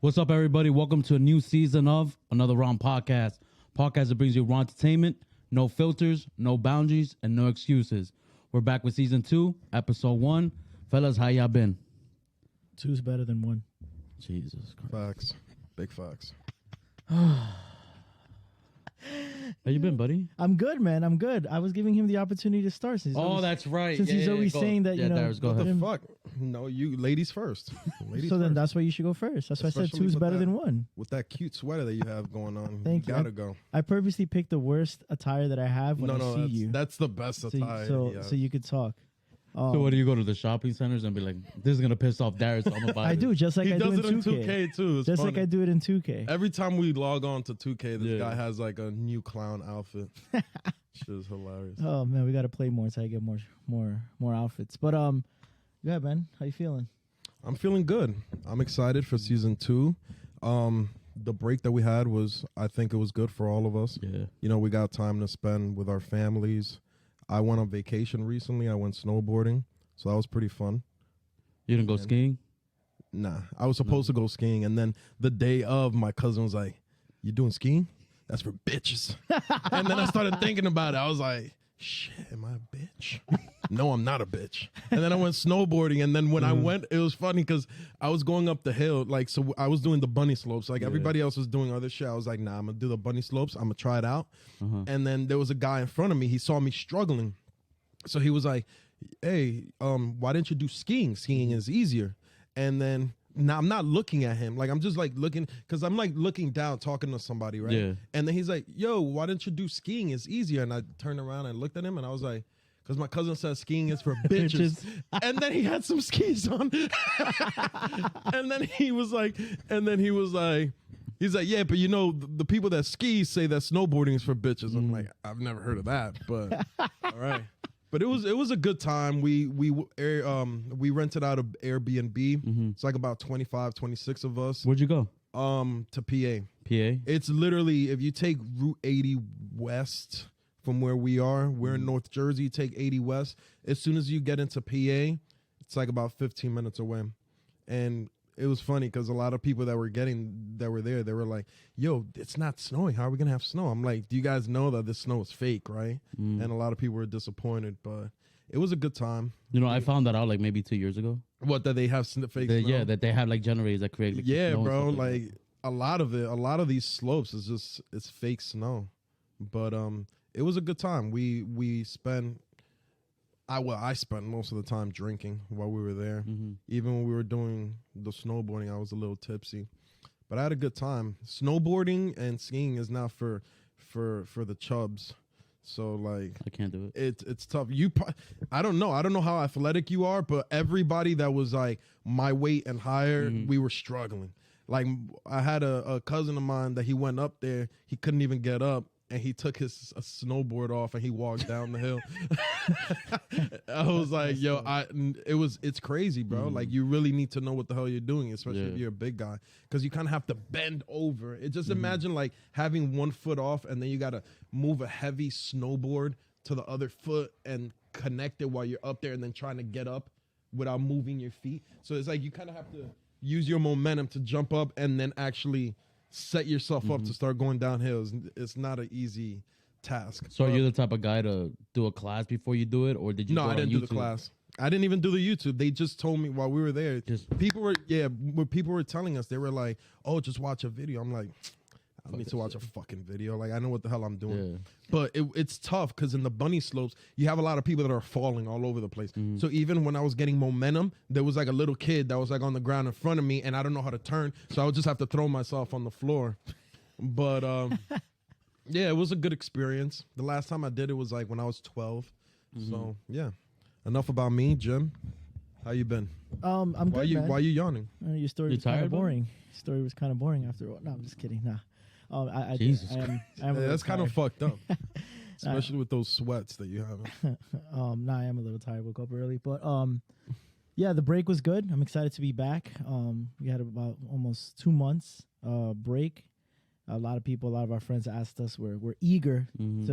What's up, everybody? Welcome to a new season of Another Round Podcast. Podcast that brings you raw entertainment, no filters, no boundaries, and no excuses. We're back with season 2, episode 1. Fellas, how y'all been? 2's better than 1. Jesus Christ. Facts. Big facts. How you been, buddy? I'm good, man. I'm good. I was giving him the opportunity to start. Since That's right. Since he's always saying that, Darius, go What ahead. the fuck? No, you ladies first. Ladies so then first. that's why you should go first. That's why I said Especially 2's with better that- than 1. With that cute sweater that you have going on, Thank you. gotta go. I purposely picked the worst attire that I have when I see that's, you. that's the best so, attire. so you could talk. So what do you go to the shopping centers and be like, this is going to piss off Darius, so I'm gonna buy I this. do, just like he I does do it in in 2K. 2K too. It's Just funny. like I do it in 2K. Every time we log on to 2K, this Yeah. guy has like a new clown outfit. Shit is hilarious. Oh man, we got to play more so I get more outfits. But go ahead, man. How you feeling? I'm feeling good. I'm excited for season 2. The break that we had I think it was good for all of us. Yeah. You know, we got time to spend with our families. I went on vacation recently. I went snowboarding, so that was pretty fun. You didn't go skiing? Nah, I was supposed to go skiing, and then the day of, my cousin was like, "You doing skiing? That's for bitches." And then I started thinking about it. I was like, "Shit, am I a bitch?" No, I'm not a bitch. And then I went snowboarding, and then when I went, it was funny because I was going up the hill, so I was doing the bunny slopes. Like everybody else was doing other shit. I was like, "Nah, I'm gonna do the bunny slopes. I'm gonna try it out." And then there was a guy in front of me. He saw me struggling, so he was like, "Hey, why didn't you do skiing? Skiing is easier." And then now I'm not looking at him. Like I'm just like looking, because I'm like looking down talking to somebody, right? Yeah. And then he's like, "Yo, why didn't you do skiing? It's easier." And I turned around and looked at him and I was like, because my cousin said skiing is for bitches. And then he had some skis on. And then he was like, he's like, "Yeah, but you know, the people that ski say that snowboarding is for bitches." I'm like, I've never heard of that, but all right. But it was a good time. We rented out an Airbnb. It's like about 25, 26 of us. Where'd you go? To PA. PA? It's literally, if you take Route 80 west from where we are, we're in North Jersey, take 80 west. As soon as you get into PA, it's like about 15 minutes away. And it was funny because a lot of people that were there, they were like, "Yo, it's not snowing. How are we going to have snow?" I'm like, "Do you guys know that this snow is fake, right?" And a lot of people were disappointed, but it was a good time. You know, I found that out like maybe 2 years ago. What, that they have fake snow? Yeah, that they have like generators that create like the Yeah, snow and bro. stuff Like a lot of these slopes it's fake snow. But it was a good time. I spent most of the time drinking while we were there. Even when we were doing the snowboarding, I was a little tipsy. But I had a good time. Snowboarding and skiing is not for the chubs. So like I can't do it. it's tough. I don't know how athletic you are, but everybody that was like my weight and higher, we were struggling. Like I had a cousin of mine that he went up there, he couldn't even get up, and he took his snowboard off and he walked down the hill. I was like, "Yo, it's crazy, bro. Like you really need to know what the hell you're doing, especially if you're a big guy, because you kind of have to bend over. It just imagine like having one foot off and then you got to move a heavy snowboard to the other foot and connect it while you're up there and then trying to get up without moving your feet. So it's like you kind of have to use your momentum to jump up and then actually set yourself up to start going downhill. It's not an easy task. So are you the type of guy to do a class before you do it, or did you? No, go I didn't on do the YouTube? class. I didn't even do the YouTube. They just told me while we were there. When people were telling us, they were like, "Oh, just watch a video." I'm like, I don't need to watch a fucking video. Like, I know what the hell I'm doing. Yeah. But it's tough because in the bunny slopes, you have a lot of people that are falling all over the place. So even when I was getting momentum, there was like a little kid that was like on the ground in front of me, and I don't know how to turn. So I would just have to throw myself on the floor. But yeah, it was a good experience. The last time I did it was like when I was 12. So yeah, enough about me, Jim. How you been? I'm Why good, man. Why you yawning? Your story You was kind tired, of bro? boring. Story was kind of boring after all. No, I'm just kidding. Nah. I Jesus I am a Yeah, little that's kind of tired. fucked up, especially with those sweats that you have. Nah, I am a little tired. Woke up early, but yeah, the break was good. I'm excited to be back. We had about almost 2 months break. A lot of our friends asked us. We're eager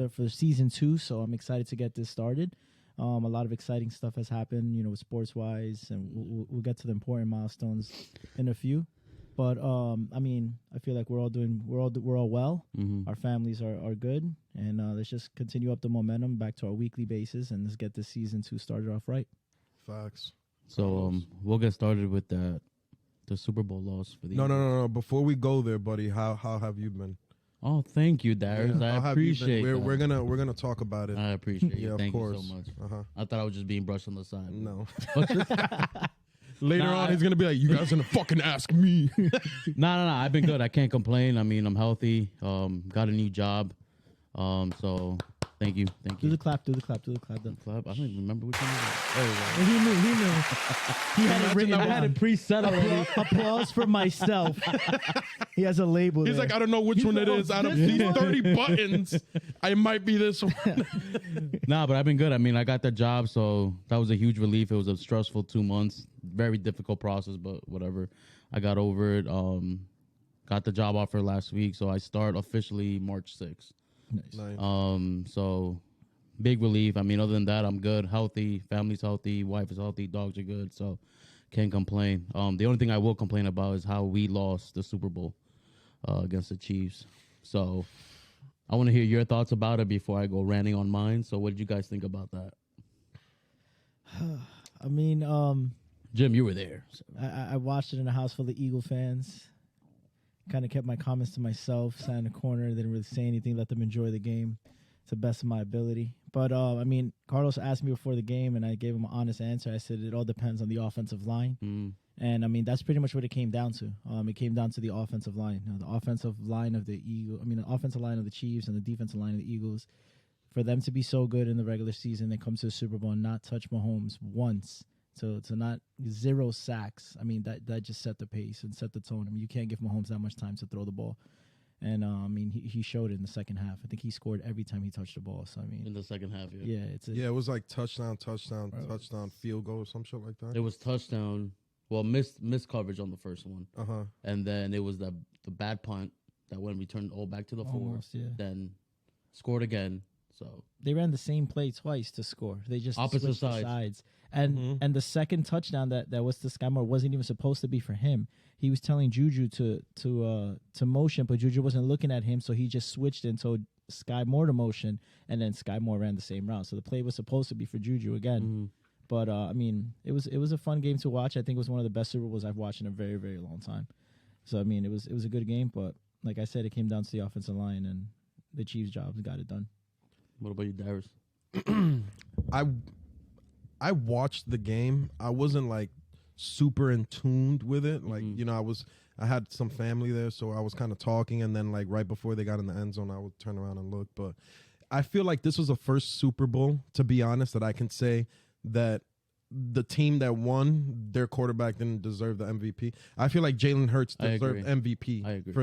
for season 2, so I'm excited to get this started. A lot of exciting stuff has happened, sports wise, and we'll get to the important milestones in a few. But I mean, I feel like we're all well. Mm-hmm. Our families are good, and let's just continue up the momentum back to our weekly basis, and let's get this season 2 started off right. Facts. So we'll get started with the Super Bowl loss for the No. Before we go there, buddy, how have you been? Oh, thank you, Darius. Yeah, I how have you appreciate been? that. We're gonna talk about it. I appreciate it. Yeah, of Thank course. you so much. Uh-huh. I thought I was just being brushed on the side. No. But Later Nah, on, he's gonna be like, "You guys gonna fucking ask me?" no. I've been good. I can't complain. I mean, I'm healthy. Got a new job. So thank you. Do the clap. Though. Clap. I don't even remember which one it was. There we go. He knew. He had it written. I had it preset already. Applause for myself. He has a label. He's there. like, "I don't know which one it is. Out of these 30 buttons, I might be this one." Nah, but I've been good. I mean, I got the job, so that was a huge relief. It was a stressful 2 months, very difficult process, but whatever. I got over it. Got the job offer last week, so I start officially March 6th. Nice. So big relief. I mean, other than that, I'm good, healthy, family's healthy, wife is healthy, dogs are good, so can't complain. The only thing I will complain about is how we lost the Super Bowl against the Chiefs. So I want to hear your thoughts about it before I go ranting on mine. So what did you guys think about that? I mean, Jim, you were there. So. I watched it in a house full of Eagle fans. Kind of kept my comments to myself, sat in the corner, didn't really say anything, let them enjoy the game to the best of my ability. But, I mean, Carlos asked me before the game, and I gave him an honest answer. I said it all depends on the offensive line. And, I mean, that's pretty much what it came down to. It came down to the offensive line. The offensive line of the offensive line of the Chiefs and the defensive line of the Eagles, for them to be so good in the regular season, they come to the Super Bowl and not touch Mahomes once. So to not 0 sacks, I mean, that just set the pace and set the tone. I mean, you can't give Mahomes that much time to throw the ball. And, I mean, he showed it in the second half. I think he scored every time he touched the ball. So, I mean. In the second half, Yeah. It was like touchdown, field goal or some shit like that. It was touchdown. Well, missed coverage on the first one. Uh-huh. And then it was the bad punt that went returned all back to the Almost, four. yeah. Then scored again. So they ran the same play twice to score. They just opposite switched the sides. And the second touchdown that was to Sky Moore wasn't even supposed to be for him. He was telling Juju to motion, but Juju wasn't looking at him, so he just switched and told Sky Moore to motion, and then Sky Moore ran the same route. So the play was supposed to be for Juju again. But I mean, it was a fun game to watch. I think it was one of the best Super Bowls I've watched in a very, very long time. So I mean, it was a good game, but like I said, it came down to the offensive line, and the Chiefs' jobs got it done. What about you, Darius? I watched the game. I wasn't like super in tuned with it. Like, I had some family there, so I was kind of talking, and then like right before they got in the end zone, I would turn around and look. But I feel like this was the first Super Bowl, to be honest, that I can say that the team that won, their quarterback didn't deserve the MVP. I feel like Jalen Hurts deserved MVP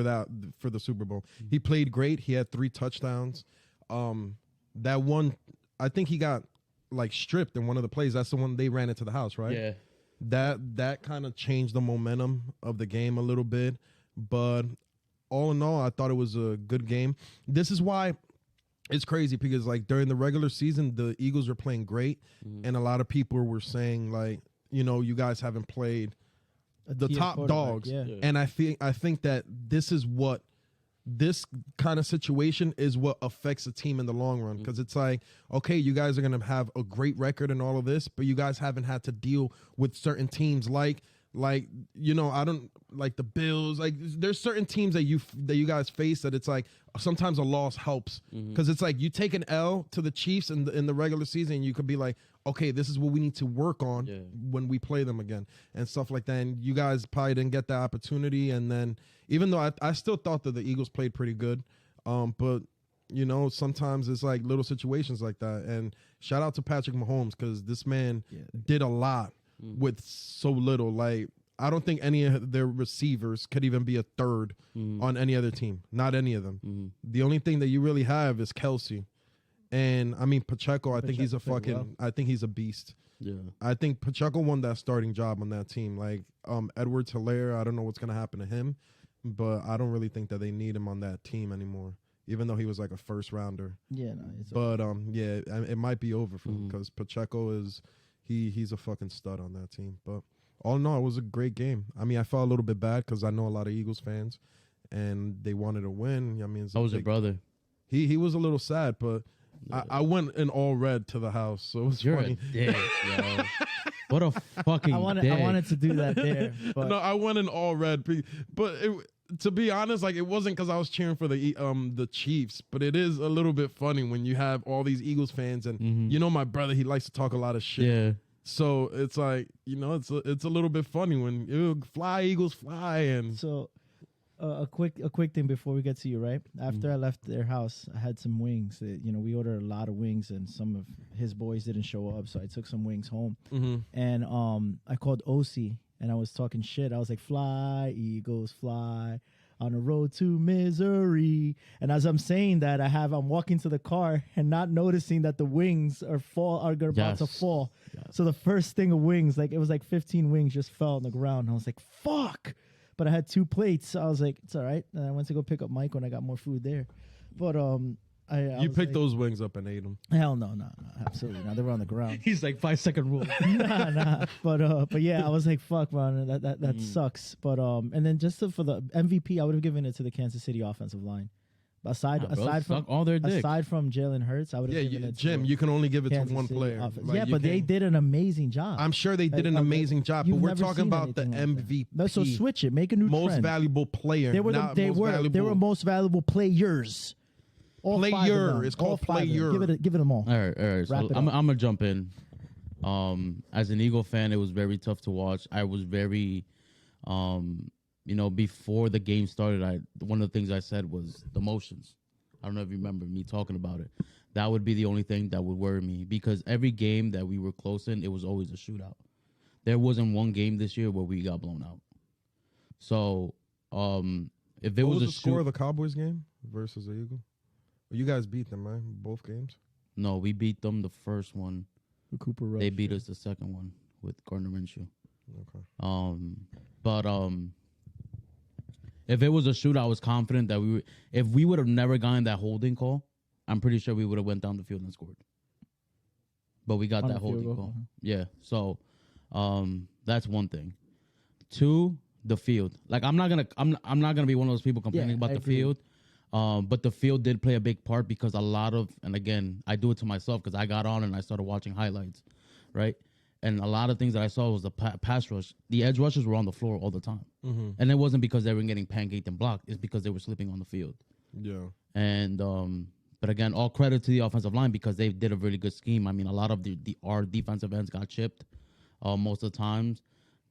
for the Super Bowl. He played great. He had 3 touchdowns. That one, I think he got like stripped in one of the plays. That's the one they ran into the house, right? Yeah. That kind of changed the momentum of the game a little bit. But all in all, I thought it was a good game. This is why it's crazy, because like during the regular season, the Eagles were playing great, and a lot of people were saying like, you guys haven't played the top dogs. Yeah. And I think that this kind of situation is what affects a team in the long run, because it's like, okay, you guys are going to have a great record and all of this, but you guys haven't had to deal with certain teams like I don't like the Bills. Like there's certain teams that you guys face that it's like sometimes a loss helps, because it's like you take an L to the Chiefs in the regular season, and you could be like, okay, this is what we need to work on when we play them again and stuff like that. And you guys probably didn't get that opportunity. And then even though I still thought that the Eagles played pretty good, but sometimes it's like little situations like that. And shout out to Patrick Mahomes, because this man did a lot with so little. Like, I don't think any of their receivers could even be a third on any other team. Not any of them. The only thing that you really have is Kelsey. And I mean, Pacheco, I think he's a beast. Yeah. I think Pacheco won that starting job on that team. Like, Edwards-Helaire, I don't know what's going to happen to him, but I don't really think that they need him on that team anymore, even though he was like a first rounder. Yeah, no, but it might be over for him, because Pacheco he's a fucking stud on that team. But Oh no, it was a great game. I mean, I felt a little bit bad because I know a lot of Eagles fans, and they wanted to win. I mean, How was your brother? He was a little sad, but I went in all red to the house, so it was You're funny. a dick, yo. What a fucking I wanted to do that there, but No, I went in all red, but to be honest, like it wasn't because I was cheering for the Chiefs, but it is a little bit funny when you have all these Eagles fans, and you know my brother, he likes to talk a lot of shit. Yeah. So it's like, you know, it's a little bit funny when you fly Eagles fly. And so a quick thing before we get to you, right? After I left their house, I had some wings. You know, we ordered a lot of wings, and some of his boys didn't show up, so I took some wings home. And I called OC, and I was talking shit. I was like, "Fly, Eagles, fly." On the road to misery. And as I'm saying that, I'm walking to the car and not noticing that the wings are about to fall. Yes. So the first thing of wings, like it was like 15 wings just fell on the ground. I was like, fuck. But I had 2 plates. So I was like, it's all right. And I went to go pick up Mike when I got more food there. But you picked those wings up and ate them. Hell no, absolutely not. They were on the ground. He's like 5-second rule. nah. But yeah, I was like, fuck, man, that sucks. But and then just for the MVP, I would have given it to the Kansas City offensive line. Aside from all their dicks. Aside from Jalen Hurts, I would have given it to Jim, you can only give it Kansas to one City player. offense. Like, yeah, but they did an amazing job. I'm sure they did an amazing job, but You've we're never talking seen about the anything like MVP. that. So switch it, make a new most trend. valuable player. They were they were most valuable players. All 5 of Player. them. It's called All 5 of them. player. Give it them all. All right. So Wrap it I'm up. gonna jump in. As an Eagle fan, it was very tough to watch. I was very, before the game started, one of the things I said was the motions. I don't know if you remember me talking about it. That would be the only thing that would worry me because every game that we were close in, it was always a shootout. There wasn't one game this year where we got blown out. So, if it What was was a the score of the Cowboys game versus the Eagle? You guys beat them, right? Both games? No, we beat them the first one. Cooper Rush. They beat us the second one with Gardner Minshew. Okay. But if it was a shootout, I was confident that if we would have never gotten that holding call, I'm pretty sure we would have went down the field and scored. But we got that holding call. Yeah. So, that's one thing. 2, the field. Like I'm not gonna be one of those people complaining about the field. But the field did play a big part because and again, I do it to myself because I got on and I started watching highlights, right? And a lot of things that I saw was the pass rush. The edge rushers were on the floor all the time. And it wasn't because they were getting pancaked and blocked. It's because they were slipping on the field. Yeah. And, but again, all credit to the offensive line because they did a really good scheme. I mean, a lot of our defensive ends got chipped most of the times.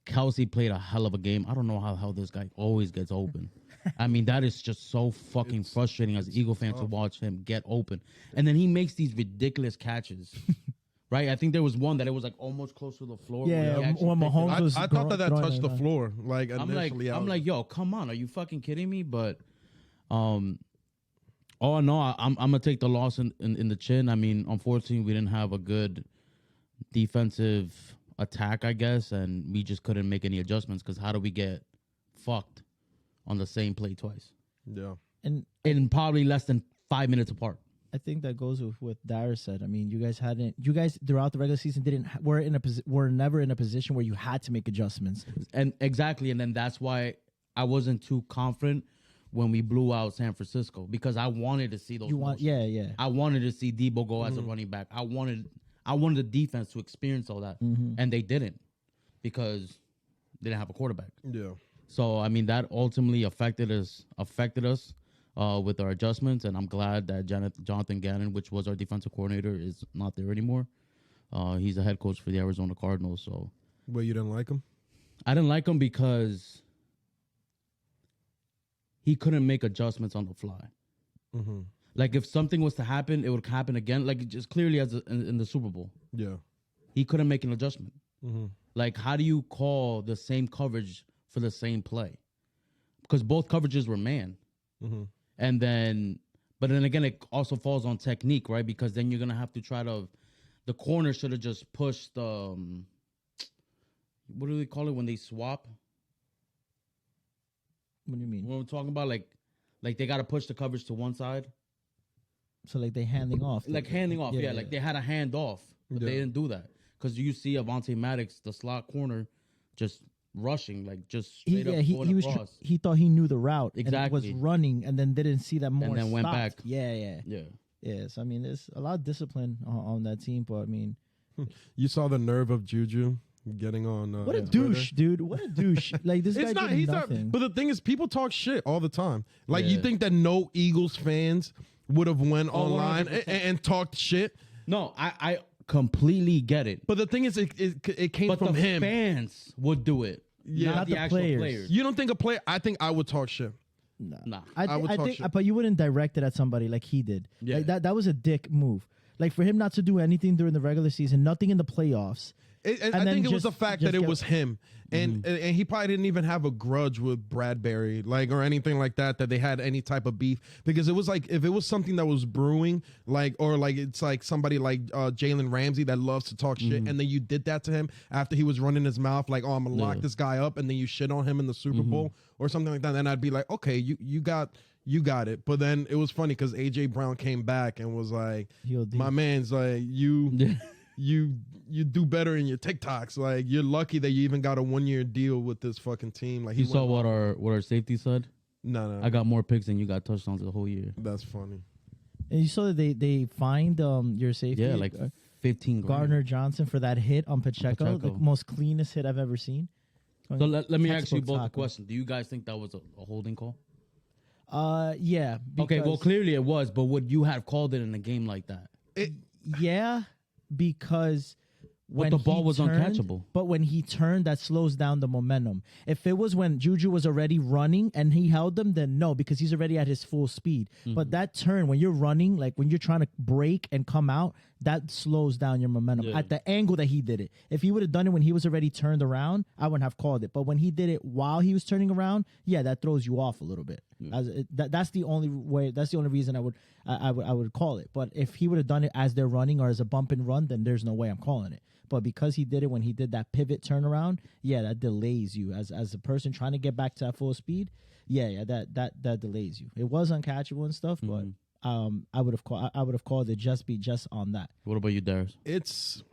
Kelsey played a hell of a game. I don't know how the hell this guy always gets open. I mean, that is just so fucking frustrating as an Eagle fan to watch him get open. And then he makes these ridiculous catches. Right? I think there was one that it was like almost close to the floor. Yeah, when Mahomes was I thought that touched the floor. Like initially, I'm like, yo, come on, are you fucking kidding me? But, all in all, I'm gonna take the loss in the chin. I mean, unfortunately, we didn't have a good defensive attack, I guess, and we just couldn't make any adjustments because how do we get fucked on the same play twice? Yeah. And in probably less than 5 minutes apart. I think that goes with what Dyer said. I mean, you guys throughout the regular season were never in a position where you had to make adjustments. And exactly, and then that's why I wasn't too confident when we blew out San Francisco because I wanted to see those. I wanted to see Debo go as a running back. I wanted the defense to experience all that, and they didn't because they didn't have a quarterback. Yeah. So I mean that ultimately affected us with our adjustments, and I'm glad that Jonathan Gannon, which was our defensive coordinator, is not there anymore. He's the head coach for the Arizona Cardinals. So, well, you didn't like him? I didn't like him because he couldn't make adjustments on the fly. Mm-hmm. Like if something was to happen, it would happen again. Like just clearly in the Super Bowl. Yeah. He couldn't make an adjustment. Mm-hmm. Like how do you call the same coverage for the same play? Because both coverages were man. Mm-hmm. And then, but then again, it also falls on technique, right? Because then you're going to have to the corner should have just pushed, what do they call it when they swap? What do you mean? What we're talking about, like they got to push the coverage to one side. So like they handing off. Like handing off, Like they had a hand off, but they didn't do that. Because you see Avonte Maddox, the slot corner, just rushing, like just straight up he going was across. he thought he knew the route Exactly. and was running and then didn't see that more And then went stopped. back. Yeah. Yeah. Yes, I mean there's a lot of discipline on that team, but I mean, You saw the nerve of Juju getting on. what a Twitter. douche, dude! What a douche! Like this guy It's not. did He's nothing. not. But the thing is, people talk shit all the time. Like you Yeah. think that no Eagles fans would have went online 100%. and talked shit. No, I completely get it. But the thing is, it came But from the him. fans would do it. Yeah. Not Not the the actual players. players. You don't think a player? I think I would talk shit. Nah. I would I talk think, shit. but you wouldn't direct it at somebody like he did. Yeah. Like that was a dick move. Like for him not to do anything during the regular season, nothing in the playoffs. And And I then think it was the just- fact just that it get- was him, and he probably didn't even have a grudge with Bradbury, like or anything like that. That they had any type of beef, because it was like if it was something that was brewing, like or like it's like somebody like Jalen Ramsey that loves to talk shit, and then you did that to him after he was running his mouth, like oh I'm gonna lock this guy up, and then you shit on him in the Super Bowl or something like that. Then I'd be like okay you got it. But then it was funny because AJ Brown came back and was like, He'll my man's like you do better in your TikToks. Like you're lucky that you even got a 1-year deal with this fucking team. Like You saw what our safety said? No, I got more picks than you got touchdowns the whole year. that's funny. And you saw that they fined your safety. Yeah, like 15 grand. Gardner Johnson for that hit on Pacheco, the Pacheco. most cleanest hit I've ever seen. So let me ask you Textbook both a tackle. question. Do you guys think that was a holding call? Yeah. Okay, well because- clearly it was, but would you have called it in a game like that? Yeah, because when the ball he was turned- uncatchable. But when he turned, that slows down the momentum. If it was when Juju was already running and he held them, then no, because he's already at his full speed. Mm-hmm. But that turn, when you're running, like when you're trying to break and come out, that slows down your momentum Yeah. at the angle that he did it. If he would have done it when he was already turned around, I wouldn't have called it. But when he did it while he was turning around, yeah, that throws you off a little bit. That's the only way. That's the only reason I would call it. But if he would have done it as they're running or as a bump and run, then there's no way I'm calling it. But because he did it when he did that pivot turnaround, yeah, that delays you as a person trying to get back to that full speed. Yeah, that delays you. It was uncatchable and stuff, but I would have called it just on that. What about you, Darius? It's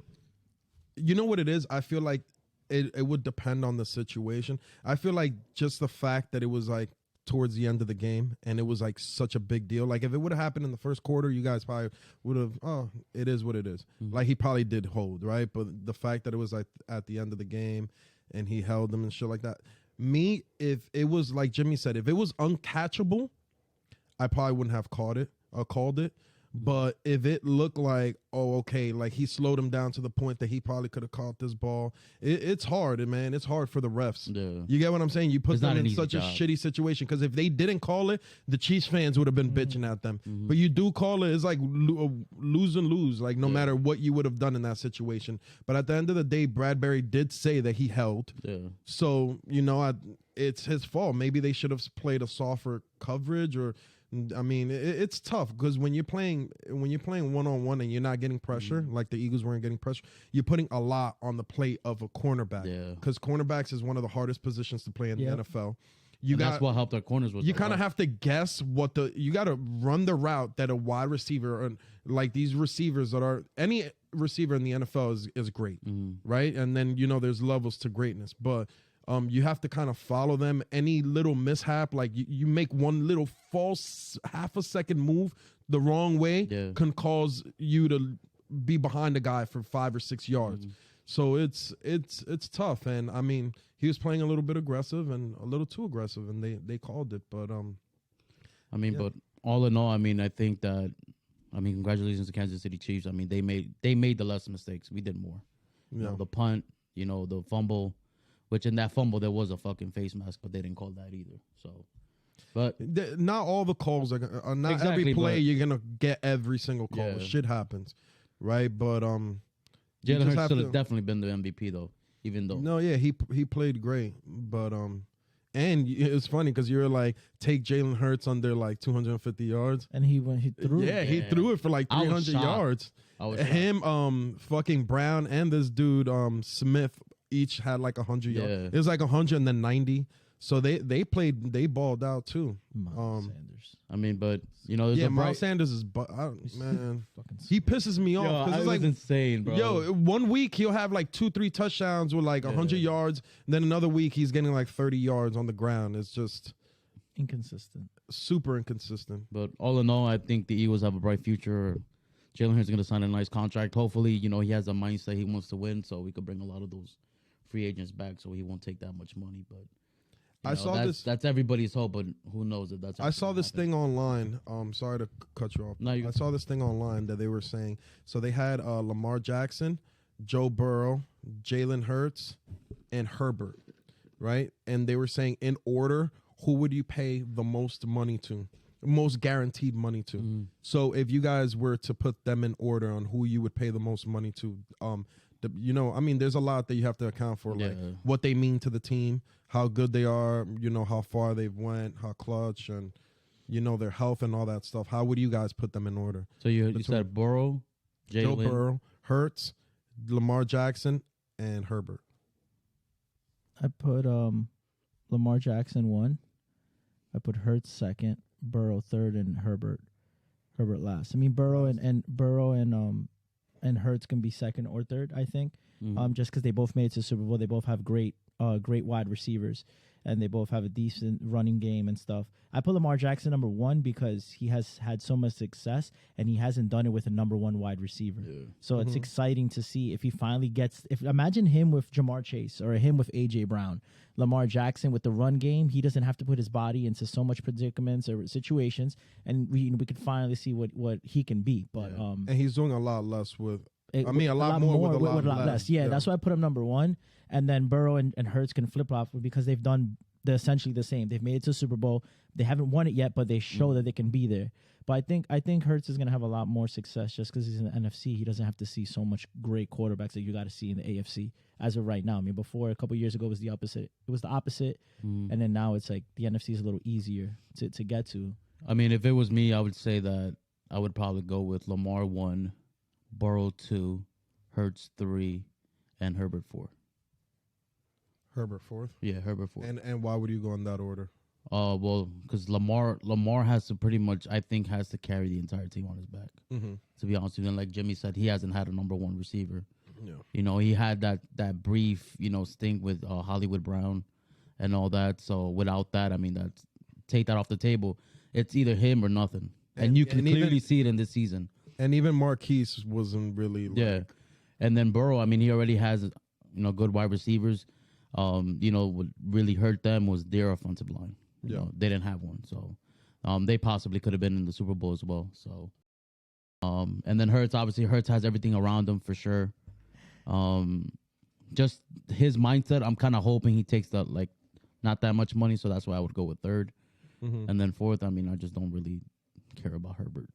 you know what it is. I feel like it would depend on the situation. I feel like just the fact that it was like towards the end of the game and it was like such a big deal. Like if it would have happened in the first quarter, you guys probably would have, oh, it is what it is. Like he probably did hold, right? But the fact that it was like at the end of the game and he held them and shit like that. Me, if it was like Jimmy said, if it was uncatchable, I probably wouldn't have called it. But if it looked like, oh, okay, like he slowed him down to the point that he probably could have caught this ball, it's hard, man. It's hard for the refs. Yeah. You get what I'm saying? You put It's not them an in easy such a job. shitty situation because if they didn't call it, the Chiefs fans would have been bitching at them. But you do call it. It's like lose and lose, like no matter what you would have done in that situation. But at the end of the day, Bradbury did say that he held. Yeah. So, it's his fault. Maybe they should have played a softer coverage or I mean, it's tough because when you're playing one-on-one and you're not getting pressure, like the Eagles weren't getting pressure, you're putting a lot on the plate of a cornerback. Yeah. Because cornerbacks is one of the hardest positions to play in the NFL. That's what helped our corners with You kind of have to guess you got to run the route that a wide receiver or like these receivers that are any receiver in the NFL is great, right? And then there's levels to greatness, but you have to kind of follow them. Any little mishap, like you make one little false half a second move the wrong way, can cause you to be behind a guy for 5 or 6 yards. So it's tough. And I mean, he was playing a little bit aggressive and a little too aggressive, and they called it. But but all in all, I mean, I think that congratulations to Kansas City Chiefs. I mean, they made the less mistakes. We did more. The punt, the fumble. Which in that fumble, there was a fucking face mask, but they didn't call that either. So, but not all the calls are not Exactly, every play but- you're gonna get every single call. Yeah. Shit happens, right? But Jalen just Hurts have should to- have definitely been the MVP though. Even though no, yeah, he played great, but and it's funny because you're like take Jalen Hurts under like 250 yards. And he threw. Yeah, he threw it for like I was 300 shocked. yards. I was shocked. Him, fucking Brown, and this dude, Smith, each had like 100 yards. Yeah. It was like 100 and then 90. So they balled out too. Miles Sanders. I mean, but there's Yeah, a Miles Sanders is man. He pisses me off. Yo, 'cause I it's was insane, bro. Yo, 1 week he'll have like 2-3 touchdowns with like 100 yards. And then another week he's getting like 30 yards on the ground. It's just inconsistent. Super inconsistent. But all in all, I think the Eagles have a bright future. Jalen Hurts is going to sign a nice contract. Hopefully, he has a mindset he wants to win, so we could bring a lot of those free agents back, so he won't take that much money. But that's everybody's hope, but who knows if that's. I saw this thing online. Sorry to cut you off. No, I saw this thing online that they were saying. So they had Lamar Jackson, Joe Burrow, Jalen Hurts, and Herbert, right? And they were saying in order, who would you pay the most money to? Most guaranteed money to. Mm. So if you guys were to put them in order on who you would pay the most money to, there's a lot that you have to account for, like what they mean to the team, how good they are, how far they've went, how clutch, and their health and all that stuff. How would you guys put them in order? So you said Burrow, Joe Burrow, Hurts, Lamar Jackson, and Herbert. I put Lamar Jackson 1. I put Hurts 2nd, Burrow 3rd, and Herbert last. I mean, Burrow and Hurts can be 2nd or 3rd, I think. Just because they both made it to the Super Bowl. They both have great wide receivers, and they both have a decent running game and stuff. I put Lamar Jackson number 1 because he has had so much success, and he hasn't done it with a number 1 wide receiver. Yeah. So it's exciting to see if he finally gets. Imagine him with Jamar Chase or him with AJ Brown. Lamar Jackson with the run game, he doesn't have to put his body into so much predicaments or situations, and we could finally see what he can be. But and he's doing a lot less with. A lot more with a lot less. Yeah, that's why I put him number 1. And then Burrow and Hurts can flip off because they've done essentially the same. They've made it to Super Bowl. They haven't won it yet, but they show that they can be there. But I think Hurts is going to have a lot more success just because he's in the NFC. He doesn't have to see so much great quarterbacks that you got to see in the AFC as of right now. I mean, before a couple of years ago, it was the opposite. It was the opposite, and then now it's like the NFC is a little easier to get to. I mean, if it was me, I would say that I would probably go with Lamar 1, Burrow 2, Hurts 3, and Herbert 4. Herbert 4th? Yeah, Herbert 4th. And why would you go in that order? Well, because Lamar has to pretty much, I think, has to carry the entire team on his back. Mm-hmm. To be honest with you, and like Jimmy said, he hasn't had a number 1 receiver. Yeah. He had that brief, stint with Hollywood Brown and all that. So without that, I mean, take that off the table. It's either him or nothing. And you can clearly see it in this season. And even Marquise wasn't really And then Burrow, I mean, he already has, good wide receivers. What really hurt them was their offensive line. They didn't have one. So they possibly could have been in the Super Bowl as well. So and then Hurts has everything around him for sure. Just his mindset, I'm kind of hoping he takes not that much money, so that's why I would go with 3rd. And then 4th, I mean, I just don't really care about Herbert.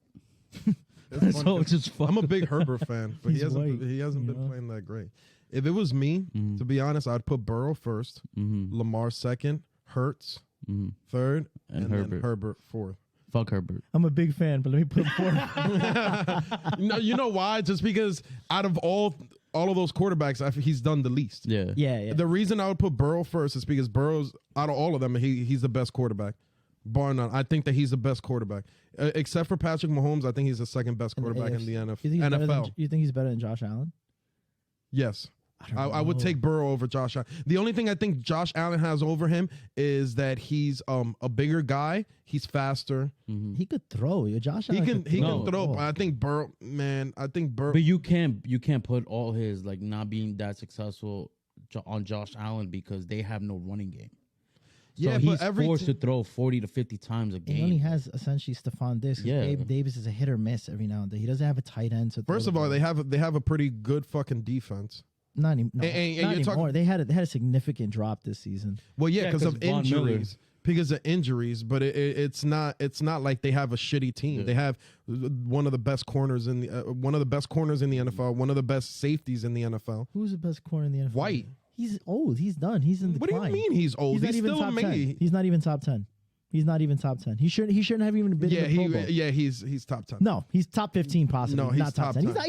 So it's just fun. I'm a big Herbert fan, but he hasn't been playing that great. If it was me, to be honest, I'd put Burrow 1st, Lamar 2nd, Hurts 3rd, and then Herbert 4th. Fuck Herbert. I'm a big fan, but let me put him 4th. No, you know why? Just because out of all of those quarterbacks, he's done the least. Yeah. The reason I would put Burrow 1st is because Burrow's, out of all of them, he's the best quarterback. Bar none. I think that he's the best quarterback. Except for Patrick Mahomes, I think he's the 2nd best quarterback in the NFL. You think he's better than Josh Allen? Yes. I would take Burrow over Josh Allen. The only thing I think Josh Allen has over him is that he's a bigger guy. He's faster. He could throw. Josh Allen he can throw. But I think Burrow. But you can't put all his not being that successful on Josh Allen because they have no running game. So he's forced to throw 40 to 50 times a game. He only has essentially Stephon Diggs. Davis is a hit or miss every now and then. He doesn't have a tight end. First of all, they have a pretty good fucking defense. Not anymore. They had a significant drop this season. Well, because of injuries. Because of injuries, but it's not like they have a shitty team. Yeah. They have one of the best corners in the NFL, one of the best safeties in the NFL. Who's the best corner in the NFL? White. He's old. He's done. He's in the What decline. Do you mean he's old? He's still amazing. He's not even top 10. He's not even top 10. He shouldn't have even been in the Pro Bowl. Yeah, he's top 10. No, he's top 15 possibly. No, he's not top 10. He's not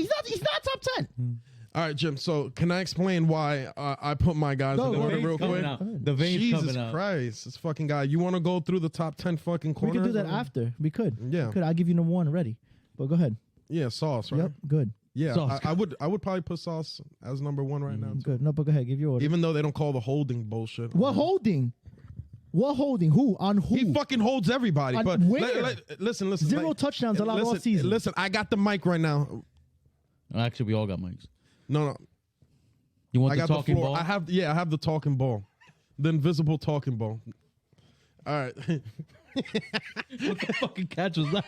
top 10. All right, Jim. So can I explain why I put my guys in order real quick? The veins Jesus coming out. Christ, this fucking guy. You want to go through the top 10 fucking We corners? could do that after. We could. Yeah. We could. I'll give you number one ready. But go ahead. Yeah, Sauce, right? Yep. Good. Yeah, Sauce. I would probably put Sauce as number one right now. Too. Good. No, but go ahead. Give your order. Even though they don't call the holding bullshit. What holding? What holding? Who? On who? He fucking holds everybody. On But where? listen. Zero touchdowns allowed all season. Listen, I got the mic right now. Actually, we all got mics. No. You want I the got talking the floor. ball? I have the talking ball. The invisible talking ball. All right. What the fucking catch was that?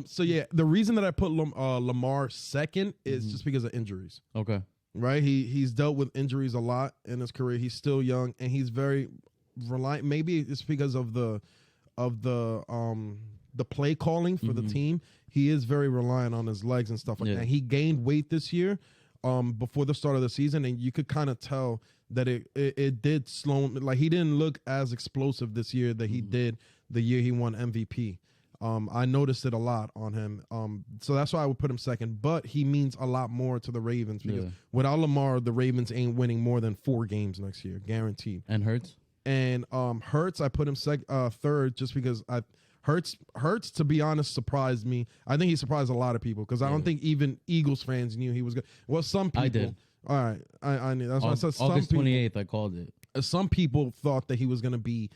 So yeah, the reason that I put Lamar second is just because of injuries. Okay. Right? He's dealt with injuries a lot in his career. He's still young and he's very reliant. Maybe it's because of the play calling for the team. He is very reliant on his legs and stuff like that. He gained weight this year before the start of the season, and you could kind of tell that it did slow him. Like, he didn't look as explosive this year that he did the year he won MVP. I noticed it a lot on him. So that's why I would put him second. But he means a lot more to the Ravens because without Lamar, the Ravens ain't winning more than 4 games next year, guaranteed. And Hurts? And Hurts, I put him third just because Hurts, to be honest, surprised me. I think he surprised a lot of people because I don't think even Eagles fans knew he was good. Well, some people. I did. All right, I knew. That's why I said August some 28th, I called it. some people thought that he was going to be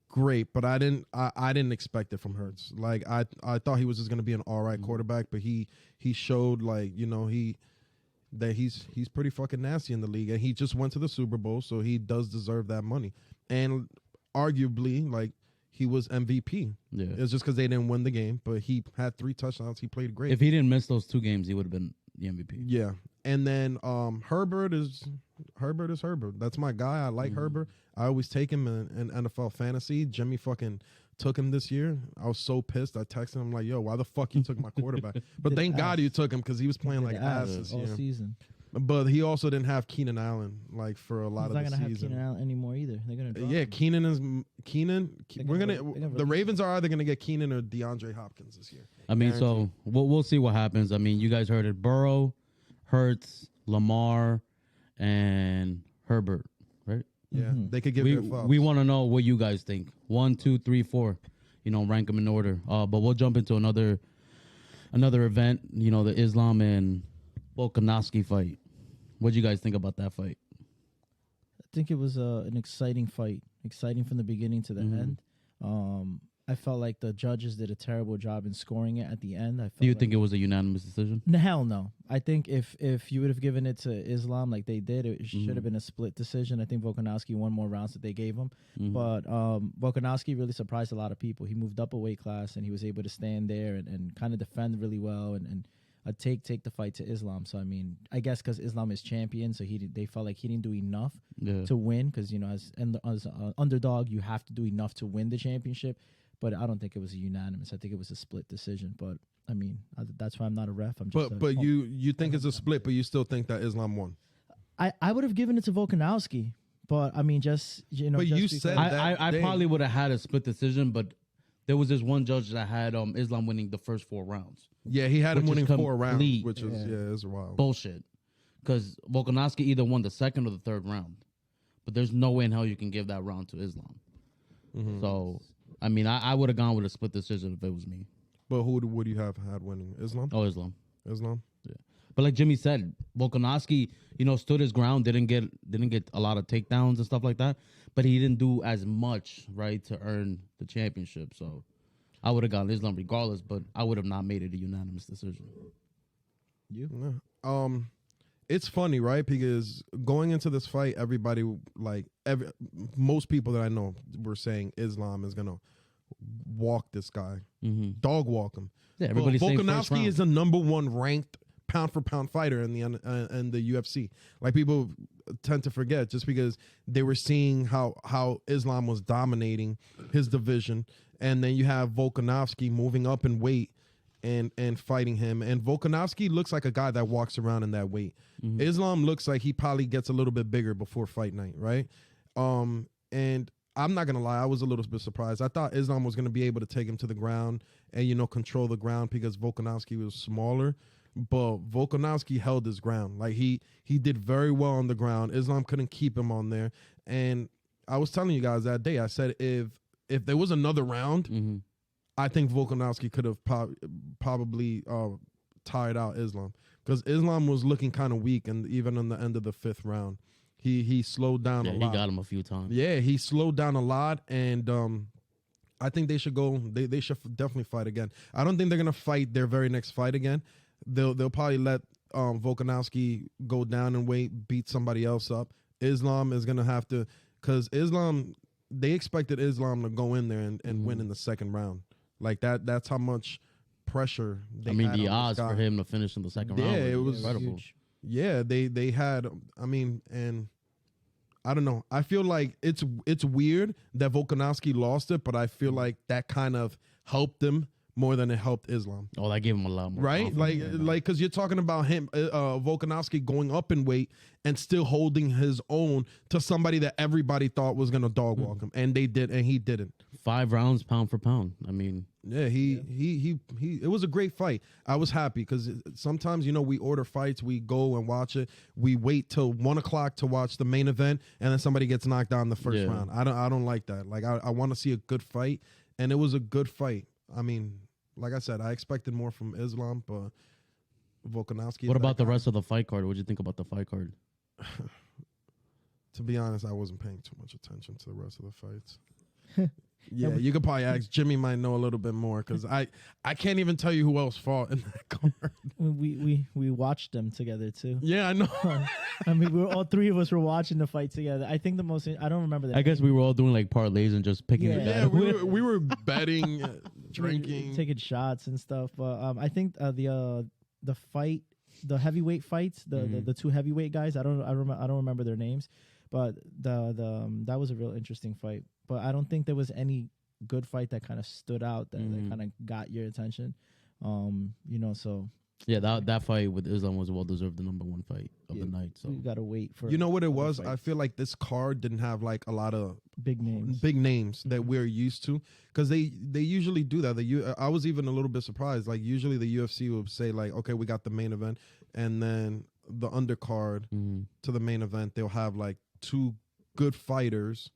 great, but I didn't. I didn't expect it from Hurts. Like I thought he was just going to be an all right quarterback, but he showed that he's pretty fucking nasty in the league, and he just went to the Super Bowl, so he does deserve that money. And arguably, like, he was MVP. Yeah. It's just because they didn't win the game, but he had 3 touchdowns. He played great. If he didn't miss those 2 games, he would have been the MVP. Yeah. And then Herbert is Herbert. That's my guy. I like Herbert. I always take him in NFL fantasy. Jimmy fucking took him this year. I was so pissed. I texted him like, yo, why the fuck you took my quarterback? But thank God you took him because he was playing like ass this all year. season. But he also didn't have Keenan Allen like for a lot of the season. He's not gonna have Keenan Allen anymore either. They're gonna drop him. Keenan. The Ravens are either gonna get Keenan or DeAndre Hopkins this year. I mean, so we'll see what happens. I mean, you guys heard it: Burrow, Hurts, Lamar, and Herbert, right? Yeah, they could give their thoughts. We want to know what you guys think. 1, 2, 3, 4. Rank them in order. But we'll jump into another event. The Islam and Volkanovski fight. What do you guys think about that fight? I think it was an exciting fight. Exciting from the beginning to the end. I felt like the judges did a terrible job in scoring it at the end. Do you think it was a unanimous decision? Hell no. I think if you would have given it to Islam like they did, it should have been a split decision. I think Volkanovski won more rounds that they gave him. But Volkanovski really surprised a lot of people. He moved up a weight class and he was able to stand there and kind of defend really well and take the fight to Islam. So, I mean, I guess because Islam is champion, so they felt like he didn't do enough to win because, as an underdog, you have to do enough to win the championship. But I don't think it was a unanimous. I think it was a split decision. But, I mean, that's why I'm not a ref. I'm just but you think it's a split, but you still think that Islam won? I would have given it to Volkanovski. But, I mean, just, But you said that I probably would have had a split decision, but there was this one judge that had Islam winning the first 4 rounds. Yeah, he had him winning 4 rounds, complete which is it's wild. Bullshit. Because Volkanovski either won the 2nd or the 3rd round. But there's no way in hell you can give that round to Islam. So, I mean, I would have gone with a split decision if it was me. But who would you have had winning? Islam? Oh, Islam. Yeah. But like Jimmy said, Volkanovski, stood his ground, didn't get a lot of takedowns and stuff like that. But he didn't do as much, right, to earn the championship. So I would have gone Islam regardless, but I would have not made it a unanimous decision. You? Yeah. It's funny, right? Because going into this fight, everybody, most people that I know were saying Islam is gonna walk this guy, dog walk him. Yeah, everybody's saying first Volkanovski round. is the #1 ranked pound for pound fighter in the UFC. Like, people tend to forget just because they were seeing how Islam was dominating his division, and then you have Volkanovski moving up in weight and fighting him. And Volkanovski looks like a guy that walks around in that weight. Islam looks like he probably gets a little bit bigger before fight night, right? And I'm not gonna lie, I was a little bit surprised. I thought Islam was gonna be able to take him to the ground and control the ground because Volkanovski was smaller. but Volkanovski held his ground. Like he did very well on the ground. Islam couldn't keep him on there. And I was telling you guys that day, I said if there was another round, I think Volkanovski could have probably tired out Islam, because Islam was looking kind of weak, and even in the end of the 5th round, he slowed down a lot. He got him a few times. Yeah, he slowed down a lot, and I think they should go. They should definitely fight again. I don't think they're gonna fight their very next fight again. They'll probably let Volkanovski go down and weight, beat somebody else up. Islam is gonna have to, because Islam, they expected Islam to go in there and win in the 2nd round. Like that's how much pressure they had. I mean, the on odds for him to finish in the 2nd round. Yeah, it was incredible. Huge. Yeah, they had. I mean, and I don't know. I feel like it's weird that Volkanovski lost it, but I feel like that kind of helped him more than it helped Islam. Oh, that gave him a lot more. Right? Like, because you're talking about him, Volkanovski going up in weight and still holding his own to somebody that everybody thought was gonna dog walk him, and they did, and he didn't. 5 rounds, pound for pound. I mean, yeah, he. It was a great fight. I was happy because sometimes, we order fights, we go and watch it, we wait till 1 o'clock to watch the main event, and then somebody gets knocked down in the first round. I don't like that. Like I want to see a good fight, and it was a good fight. I mean, like I said, I expected more from Islam, but Volkanovski. What about the rest of the fight card? What did you think about the fight card? To be honest, I wasn't paying too much attention to the rest of the fights. Yeah, you could probably ask. Jimmy might know a little bit more, because I can't even tell you who else fought in that card. We watched them together too. Yeah, I know. I mean, all 3 of us were watching the fight together. I think I don't remember that. I guess we were all doing like parlays and just picking it Yeah, up. we were betting, drinking, taking shots and stuff. But I think the fight, the heavyweight fights, the 2 heavyweight guys. I don't remember their names, but that was a real interesting fight. But I don't think there was any good fight that kind of stood out that kind of got your attention. So Yeah, that fight with Islam was well deserved, the number 1 fight of the night. So we gotta wait for. You know what it was? fights. I feel like this card didn't have like a lot of big names that we're used to, because they usually do that. I was even a little bit surprised. Like usually the UFC would say like, okay, we got the main event, and then the undercard to the main event, they'll have like 2 good fighters,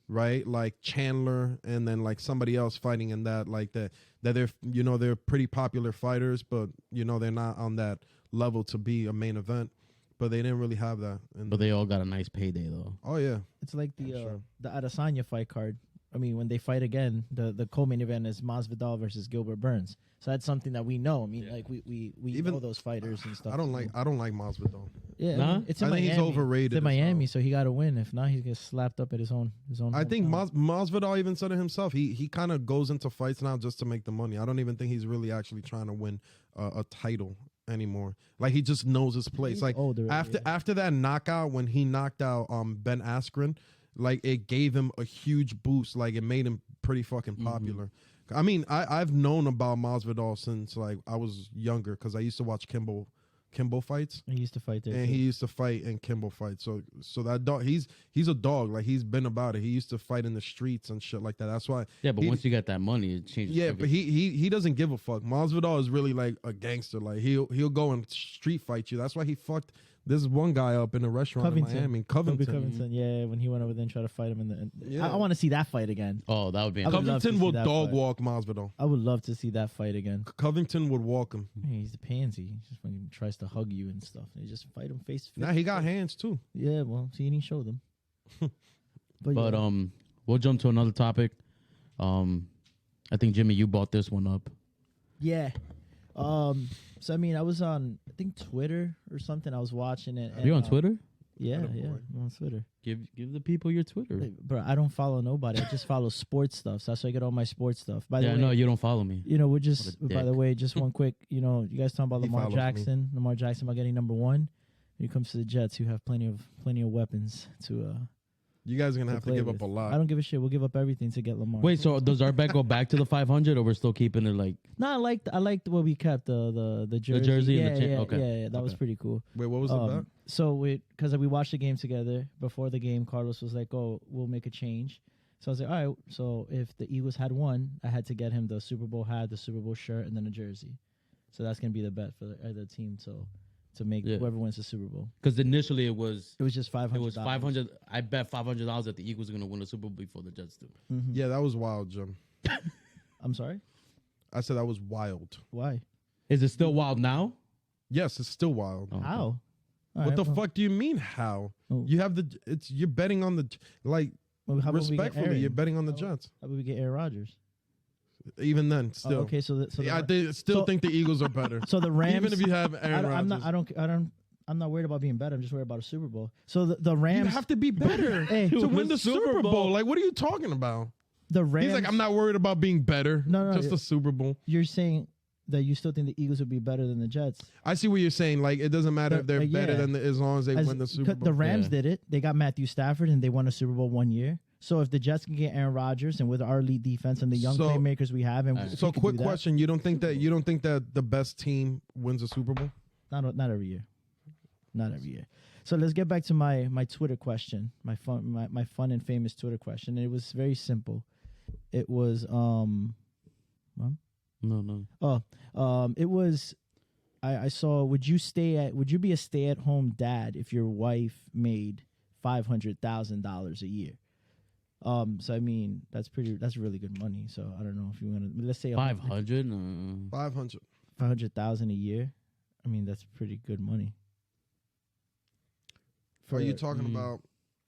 right? Like Chandler, and then like somebody else fighting in that, like that they're pretty popular fighters, but they're not on that level to be a main event. But they didn't really have that. But they all got a nice payday though. Oh yeah, It's like the Adesanya fight card. I mean, when they fight again, the co-main event is Masvidal versus Gilbert Burns. So that's something that we know. I mean, like we even know those fighters and stuff. I don't like Masvidal. Yeah, Nah? it's in I think Miami. he's overrated It's in as Miami, well. so he got to win. If not, he gets slapped up at his own. I think hometown. Masvidal even said it himself. He kind of goes into fights now just to make the money. I don't even think he's really actually trying to win a title anymore. Like he just knows his place. He's Like older, after that knockout, when he knocked out Ben Askren, like it gave him a huge boost. Like it made him pretty fucking popular. I mean, I've known about Masvidal since like I was younger, because I used to watch Kimbo fights. He used to fight there. And too. he used to fight in Kimbo fights. So that dog, he's a dog. Like he's been about it. He used to fight in the streets and shit like that. That's why. Yeah, but once you get that money, it changes. Yeah, but he doesn't give a fuck. Masvidal is really like a gangster. Like he'll go and street fight you. That's why he fucked this one guy up in a restaurant in Miami. Kobe Covington. Covington. Yeah, when he went over there and tried to fight him Yeah. I want to see that fight again. Oh, that would be. I would love to Covington see will that dog fight. walk Masvidal. I would love to see that fight again. Covington would walk him. Hey, he's a pansy. He just fucking tries to hug you and stuff. They just fight him face to face. Nah, he got hands too. Yeah, well, see, and he showed them. But yeah. we'll jump to another topic. I think Jimmy, you brought this one up. Yeah. So I mean, I was on I think Twitter or something. I was watching it. Are you on Twitter? Yeah, Atta yeah, boy. I'm on Twitter. Give the people your Twitter. Hey, bro, I don't follow nobody. I just follow sports stuff. So that's where I get all my sports stuff. By the Yeah, way, no, you don't follow me. we're What just a by the dick. way, just one quick. You guys talking about He Lamar follows me. Jackson. Lamar Jackson about getting number 1. When it comes to the Jets, you have plenty of weapons to. You guys are gonna have to play give with. up a lot. I don't give a shit. We'll give up everything to get Lamar. Wait, so does our bet go back to the 500, or we're still keeping it like? No, I liked what we kept the jersey. jersey and yeah, the chain? yeah, Okay. yeah, that was Okay. pretty cool. Wait, what was the bet? So because we watched the game together, before the game, Carlos was like, "Oh, we'll make a change." So I was like, "All right." So if the Eagles had won, I had to get him the Super Bowl hat, the Super Bowl shirt, and then a jersey. So that's gonna be the bet for either team to make whoever wins the Super Bowl. Because initially it was just $500. It was 500. I bet $500 that the Eagles are going to win the Super Bowl before the Jets do. Mm-hmm. Yeah, that was wild, Jim. I'm sorry. I said that was wild. Why? Is it still wild now? Yes, it's still wild. Oh, How? All What right, the well, fuck do you mean? How? Oh. You have you're betting on the like. well, how about we get Respectfully, Aaron? you're betting on the How about- Jets. How about we get Aaron Rodgers? Even then, Oh, still. okay, so I so- think the Eagles are better. so the Rams. Even if you have Aaron Rodgers. I'm not worried about being better. I'm just worried about a Super Bowl. So the Rams. You have to be better Hey, to to win the Super Bowl. Bowl. Like, what are you talking about? the Rams. He's like, I'm not worried about being better. No, just the Super Bowl. You're saying that you still think the Eagles would be better than the Jets. I see what you're saying. Like, it doesn't matter if they're better yeah. than as long as they win the Super Bowl. The Rams Yeah. did it. They got Matthew Stafford and they won a Super Bowl 1 year. So if the Jets can get Aaron Rodgers and with our elite defense and the young So- playmakers we have, and So, we can quick do that, question: you don't think that the best team wins a Super Bowl? Not every year, not every year. So let's get back to my Twitter question, my fun and famous Twitter question. And it was very simple. It was No. it was I saw would you be a stay-at-home dad if your wife made $500,000 a year? So I mean that's really good money. So I don't know if you want to, let's say 500. 500. 500,000 a year. I mean that's pretty good money. Are you talking about?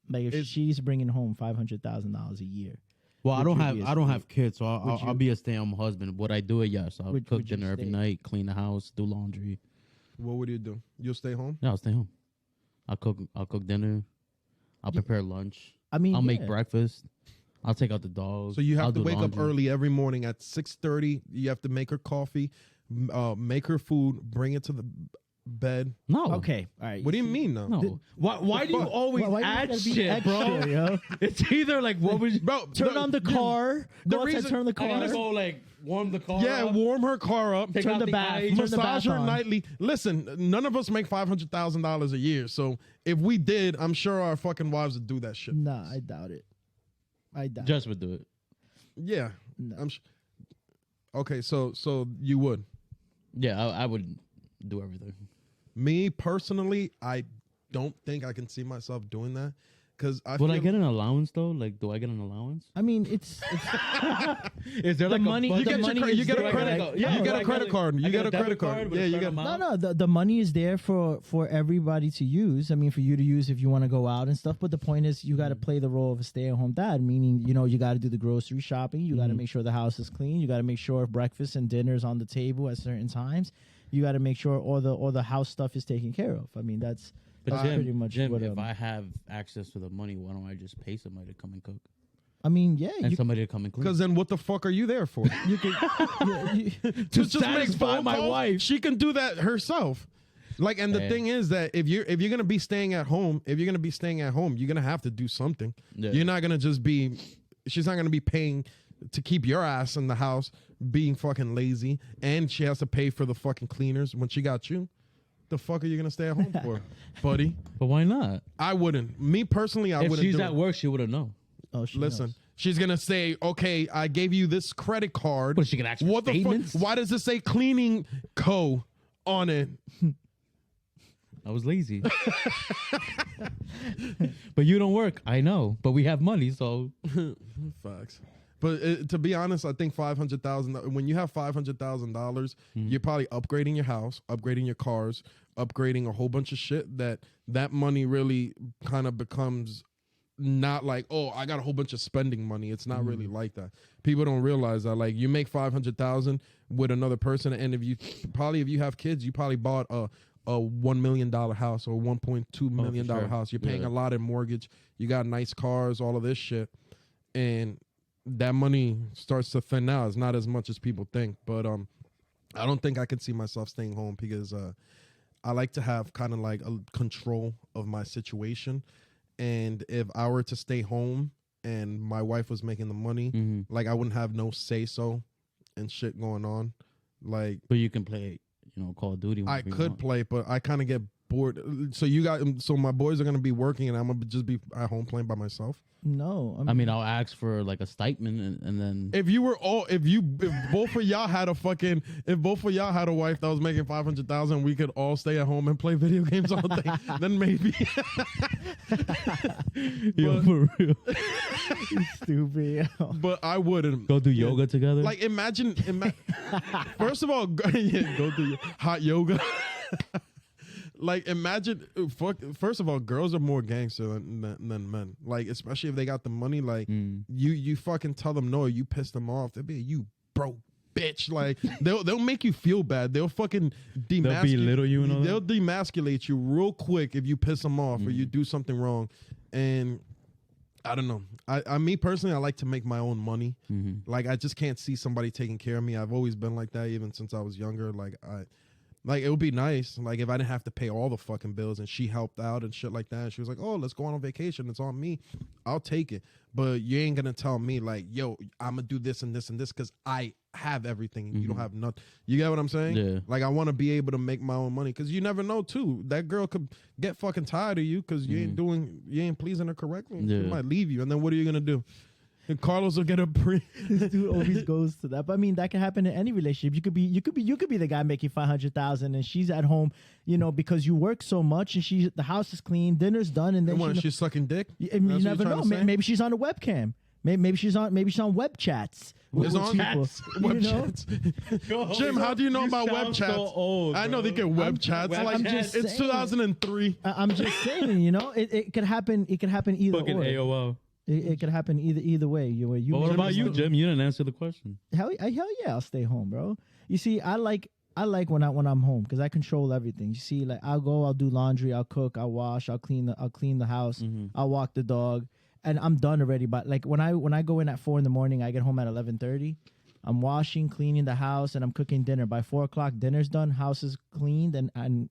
Like if she's bringing home $500,000 a year? Well, I Would don't you be have a- have kids, so would I'll you- be a stay-at-home husband. Would I do it? Yes, I'll Would cook you dinner every stay? night, clean the house, do laundry. What would you do? You'll stay home. Yeah, I'll stay home. I'll cook dinner. I'll prepare lunch. I mean, I'll make yeah. breakfast. I'll take out the dogs. So you have I'll to do wake up laundry. early every morning at 6:30. You have to make her coffee, make her food, bring it to the bed. No. Okay, all right. What do you mean, though? No. Why do you fuck? always Why do you add gotta be shit, extra, bro? yo? It's either like what was Bro, Turn on the car. the Go outside, reason- turn the I gotta car. go like warm the car. Yeah, up, warm her car up, take turn out the bath, ice. turn the massage her bath on. nightly. Listen, none of us make $500,000 a year. So if we did, I'm sure our fucking wives would do that shit. Nah, I doubt it. I doubt Just would do it. Yeah, No. I'm. Okay, so you would. Yeah, I would do everything. Me personally, I don't think I can see myself doing that because I. Would feel I get an allowance though? Like, do I get an allowance? I mean, it's Is there The like money- a you budget? get your cre- you get a Do I credit- gotta go- yeah, you get a I credit gotta- card. You I get a debit credit card. with a Yeah, you certain get- amount? no. The money is there for everybody to use. I mean, for you to use if you want to go out and stuff. But the point is, you got to play the role of a stay-at-home dad. Meaning, you got to do the grocery shopping. You got to make sure the house is clean. You got to make sure breakfast and dinner is on the table at certain times. You got to make sure all the house stuff is taken care of. I mean, that's But pretty much Jim, what. if I have access to the money, why don't I just pay somebody to come and cook I mean, yeah, and you somebody to come and clean? Because then, what the fuck are you there for? you could. To satisfy my wife. She can do that herself. Like, and the Yeah. thing is that if you're gonna be staying at home, you're gonna have to do something. Yeah. You're not gonna just be. She's not gonna be paying to keep your ass in the house, being fucking lazy, and she has to pay for the fucking cleaners when she got you. The fuck are you gonna stay at home for, buddy? But why not? I wouldn't. Me personally, I If wouldn't. she's do at it. work, she would have known. Oh, she Listen, knows. she's gonna say, "Okay, I gave you this credit card. What, she can ask for What the statements? fuck? Why does it say cleaning co on it?" I was lazy. But you don't work. I know. But we have money, so Facts. But to be honest, I think $500,000. When you have $500,000, you're probably upgrading your house, upgrading your cars, upgrading a whole bunch of shit. That money really kind of becomes not like, oh, I got a whole bunch of spending money. It's not really like that. People don't realize that. Like, you make $500,000 with another person, and if you have kids, you probably bought a $1 million house or $1.2 million sure. house. You're paying Yeah. a lot in mortgage. You got nice cars, all of this shit, and that money starts to thin out. It's not as much as people think. But I don't think I could see myself staying home because I like to have kind of like a control of my situation. And if I were to stay home and my wife was making the money, like I wouldn't have no say so and shit going on. Like, but you can play, Call of Duty. I whenever you could want. play, but I kind of get bored. So my boys are gonna be working, and I'm gonna just be at home playing by myself. No, I mean, I'll ask for like a stipend, and then If both of y'all had a wife that was making $500,000, we could all stay at home and play video games all day. Then maybe. yo, for real, stupid. But I wouldn't go do yoga together. Like imagine. First of all, go do hot yoga. Like imagine, first of all, girls are more gangster than men. Like especially if they got the money. Like you fucking tell them no, you piss them off. They'll be you broke bitch. Like they'll make you feel bad. They'll fucking they'll belittle you and all They'll that. demasculate you real quick if you piss them off or you do something wrong. And I don't know. Me personally, I like to make my own money. Like I just can't see somebody taking care of me. I've always been like that, even since I was younger. Like it would be nice, like if I didn't have to pay all the fucking bills and she helped out and shit like that. And she was like, "Oh, let's go on vacation. It's on me. I'll take it." But you ain't gonna tell me like, "Yo, I'm gonna do this and this and this" because I have everything and you don't have nothing. You get what I'm saying? Yeah. Like I want to be able to make my own money because you never know too. That girl could get fucking tired of you because you ain't pleasing her correctly. Yeah. She might leave you, and then what are you gonna do? And Carlos will get a This dude always goes to that. But I mean, that can happen in any relationship. You could be the guy making 500,000 and she's at home, because you work so much and the house is clean, dinner's done, and then she's sucking dick. You never know. Maybe she's on a webcam. Maybe she's on web chats. It's on chats. Web chats. Jim, how do you know about web chats? So old, I know they get web chats. I'm just it's saying. 2003. I'm just saying, it could happen. It could happen either fucking or. AOL. It could happen either way. But what about you, Jim? You didn't answer the question. Hell yeah, I'll stay home, bro. You see, I like when I'm home because I control everything. You see, like I'll do laundry, I'll cook, I'll wash, I'll clean the house, I'll walk the dog, and I'm done already. But like when I go in at 4 a.m, I get home at 11:30. I'm washing, cleaning the house, and I'm cooking dinner. By 4 o'clock, dinner's done, house is cleaned, and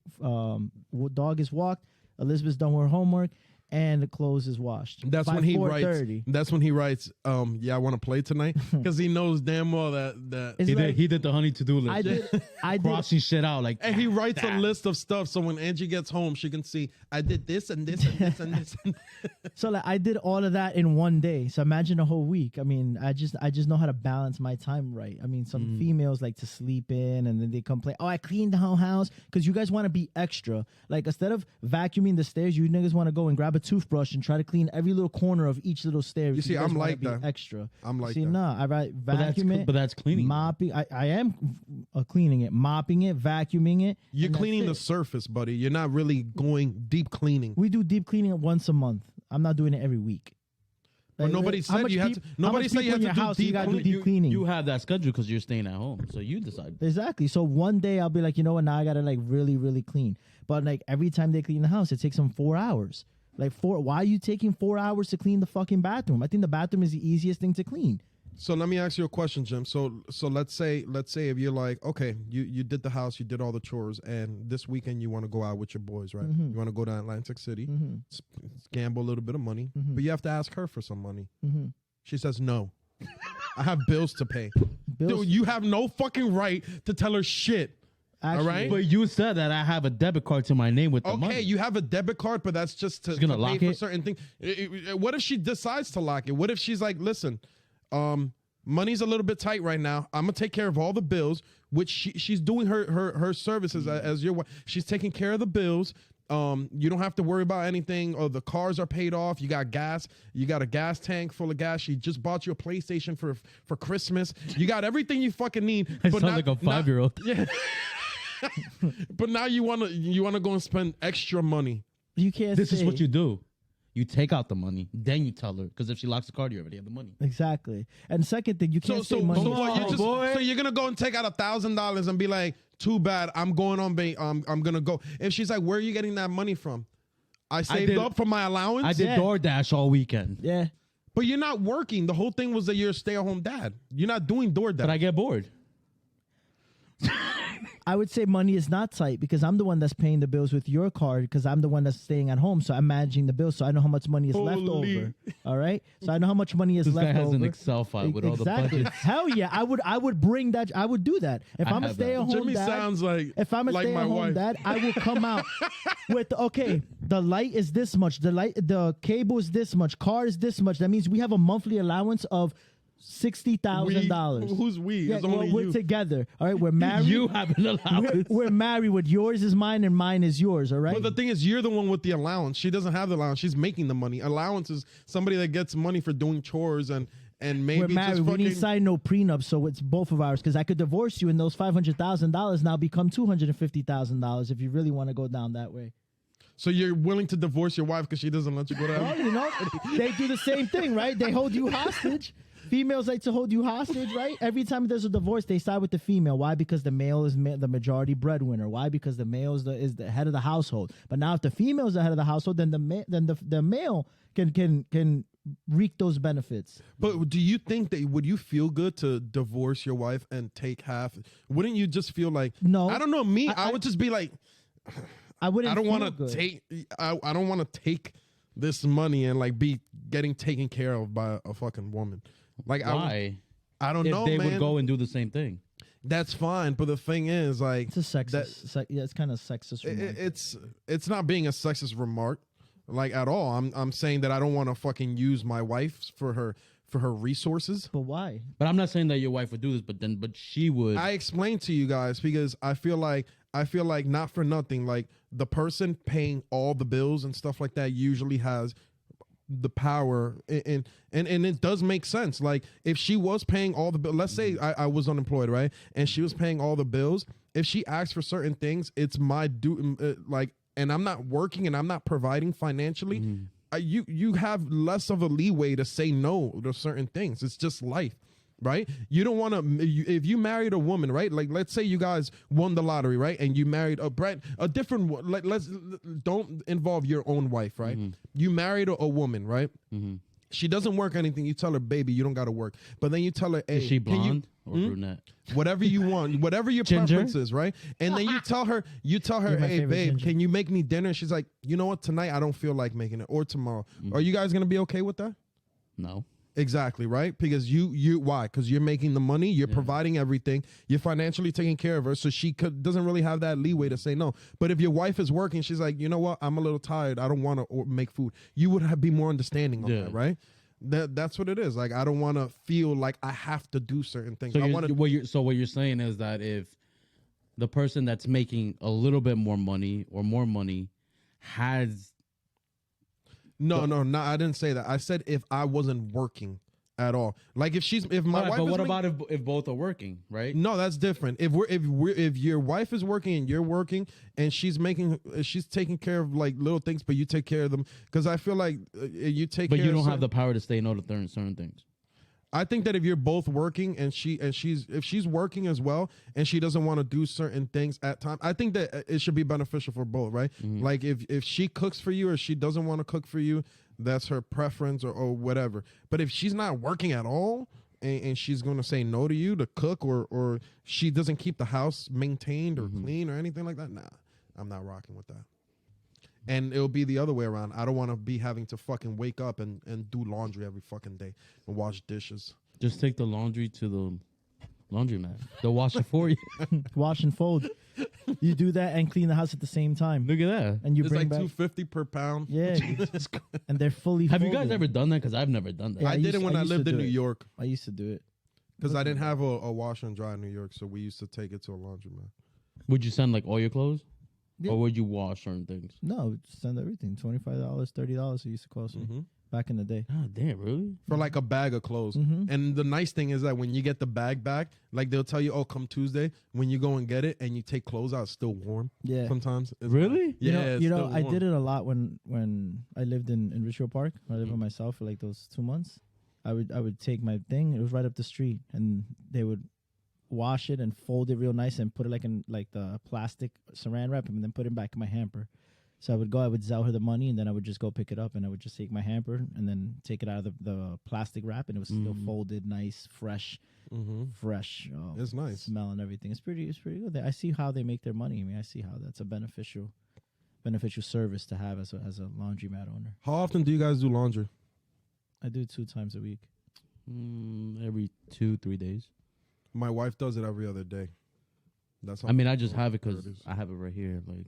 dog is walked. Elizabeth's done her homework. And the clothes is washed. That's by when he 4:30. writes. Yeah, I want to play tonight because he knows damn well that He did the honey to-do list. I did crossing shit out like. and he writes a list of stuff so when Angie gets home, she can see I did this and this and this and this. So like I did all of that in one day. So imagine a whole week. I mean, I just know how to balance my time right. I mean, some females like to sleep in and then they complain, "Oh, I cleaned the whole house," because you guys want to be extra. Like instead of vacuuming the stairs, you niggas want to go and grab a toothbrush and try to clean every little corner of each little stair. You see, guys I'm wanna like be that. Extra. I'm like see, that. nah, I vacuum it. But that's cleaning. Mopping. I am cleaning it, mopping it, vacuuming it. You're and that's cleaning the it. surface, buddy. You're not really going deep cleaning. We do deep cleaning once a month. I'm not doing it every week. But nobody how said much you have to. peop- how Nobody much said you people have in to your do house you deep gotta do cleaning. deep cleaning. You have that schedule because you're staying at home, so you decide. Exactly. So one day I'll be like, you know what? Now I gotta like really, really clean. But like every time they clean the house, it takes them 4 hours. Like why are you taking 4 hours to clean the fucking bathroom? I think the bathroom is the easiest thing to clean. So let me ask you a question, Jim. So let's say if you're like, okay, you did the house, you did all the chores, and this weekend you want to go out with your boys, right? You want to go to Atlantic City, gamble a little bit of money, but you have to ask her for some money. She says no. I have bills to pay. Dude, you have no fucking right to tell her shit. Actually, all right? But you said that I have a debit card to my name with the money. Okay, you have a debit card, but that's just to gonna pay lock for it? certain things. What if she decides to lock it? What if she's like, listen, money's a little bit tight right now. I'm gonna take care of all the bills, which she's doing her services as your wife. She's taking care of the bills. You don't have to worry about anything. Or the cars are paid off. You got gas. You got a gas tank full of gas. She just bought you a PlayStation for Christmas. You got everything you fucking need. I sound like a 5-year-old. Yeah. But now you wanna go and spend extra money. you can't. This is say- what you do. You take out the money, then you tell her. Because if she locks the card, you already have the money. Exactly. And second thing, you can't say money. So you're gonna go and take out $1,000 and be like, too bad, I'm going on. I'm gonna go. If she's like, where are you getting that money from? I saved up for my allowance. I did Yeah. DoorDash all weekend. Yeah. But you're not working. The whole thing was that you're a stay-at-home dad. You're not doing DoorDash. But I get bored. I would say money is not tight because I'm the one that's paying the bills with your card because I'm the one that's staying at home. So I'm managing the bills. So I know how much money is left over. All right. So I know how much money is This left guy over. has an Excel file with all the Exactly. budgets. Hell yeah. I would bring that. I would do that. If I'm a have stay at that. home Jimmy dad. sounds like If I'm a like stay my at home wife. dad, I will come out with okay, the light is this much, the cable is this much, car is this much. That means we have a monthly allowance of $60,000. Who's we? Yeah, It's only we're you. together. All right, we're married. You have an allowance. We're married with yours is mine and mine is yours. All right. But the thing is, you're the one with the allowance. She doesn't have the allowance. She's making the money. Allowance is somebody that gets money for doing chores and maybe we're married. just We fucking. need to sign no prenup, so it's both of ours. Because I could divorce you, and those $500,000 now become $250,000 if you really want to go down that way. So you're willing to divorce your wife because she doesn't let you go Well, down? you know, they do the same thing, right? They hold you hostage. Females like to hold you hostage, right? Every time there's a divorce, they side with the female. Why? Because the male is the majority breadwinner. Why? Because the male is the head of the household. But now, if the female is the head of the household, then the male can reap those benefits. But do you think that would you feel good to divorce your wife and take half? Wouldn't you just feel like No. I don't know me. I I- would just be like I wouldn't. I don't want want to take. I don't want to take this money and like be getting taken care of by a fucking woman. Like Why? I don't If know, they man. would go and do the same thing. That's fine, but the thing is, like, It's a sexist. Yeah, it's kind of sexist. remark. it's not being a sexist remark, like at all. I'm saying that I don't want to fucking use my wife for her resources. But why? But I'm not saying that your wife would do this, but she would. I explained to you guys because I feel like not for nothing, like the person paying all the bills and stuff like that usually has the power and it does make sense. Like if she was paying all the bills, let's say I was unemployed, right? And she was paying all the bills. If she asked for certain things, it's my due, like, and I'm not working and I'm not providing financially. You have less of a leeway to say no to certain things. It's just life. Right? You don't want to, if you married a woman, right? Like, let's say you guys won the lottery, right? And you married a different one. Like, don't involve your own wife, right? You married a woman, right? She doesn't work anything. You tell her, baby, you don't got to work. But then you tell her, hey, Is she can you- blonde or brunette? whatever you want, whatever your Ginger? preference is, right? And then you tell her, You're my hey, favorite babe, ginger. can you make me dinner? She's like, you know what? Tonight I don't feel like making it, or tomorrow. Are you guys gonna be okay with that? No. Exactly, right? Because why? Because you're making the money, you're providing everything, you're financially taking care of her, so she doesn't really have that leeway to say no. But if your wife is working, she's like, you know what? I'm a little tired. I don't want to make food. You would be more understanding on that, right? That's what it is. Like I don't want to feel like I have to do certain things. So I want to. what you're saying is that if the person that's making a little bit more money or more money has No, I didn't say that. I said if I wasn't working at all. Like if my wife. but is what about if both are working, right? No, that's different. If your wife is working and you're working and she's taking care of like little things, but you take care of them, because I feel like you take. But care you of don't have certain- the power to say no to certain things. I think that if you're both working and she's working as well and she doesn't want to do certain things at time, I think that it should be beneficial for both, right? Like if she cooks for you or she doesn't want to cook for you, that's her preference or whatever. But if she's not working at all and she's going to say no to you to cook or she doesn't keep the house maintained or clean or anything like that, nah, I'm not rocking with that. And it'll be the other way around. I don't want to be having to fucking wake up and do laundry every fucking day and wash dishes. Just take the laundry to the laundromat. They'll wash it for you. Wash and fold. You do that and clean the house at the same time. Look at that. And you It's bring like back. $2.50 per pound. Yeah. And they're fully Have you folded. guys ever done that? Because I've never done that. Yeah, I did it when I used to lived in do New it. York I used to do it. because I didn't have a washer and dryer in New York, so we used to take it to a laundromat. Would you send like all your clothes? Yeah. Or would you wash certain things? No, send everything. $25, $30 it used to cost me back in the day. Oh, damn, really? For like a bag of clothes. And the nice thing is that when you get the bag back, like they'll tell you, oh, come Tuesday. When you go and get it and you take clothes out, it's still warm. Yeah. Sometimes. It's Really? Yeah. You know, it's still I warm. did it a lot when I lived in Richfield Park. I lived by myself for like those 2 months. I would take my thing. It was right up the street, and they would wash it and fold it real nice and put it like in like the plastic saran wrap and then put it back in my hamper. So I would Zelle her the money, and then I would just go pick it up, and I would just take my hamper and then take it out of the plastic wrap, and it was still folded, nice, fresh, It's nice. smell and everything. It's pretty good. I see how they make their money. I mean, I see how that's a beneficial service to have as a laundromat owner. How often do you guys do laundry? I do 2 times a week. Every 2-3 days. My wife does it every other day. That's how I mean, I just have it her because I have it right here, like,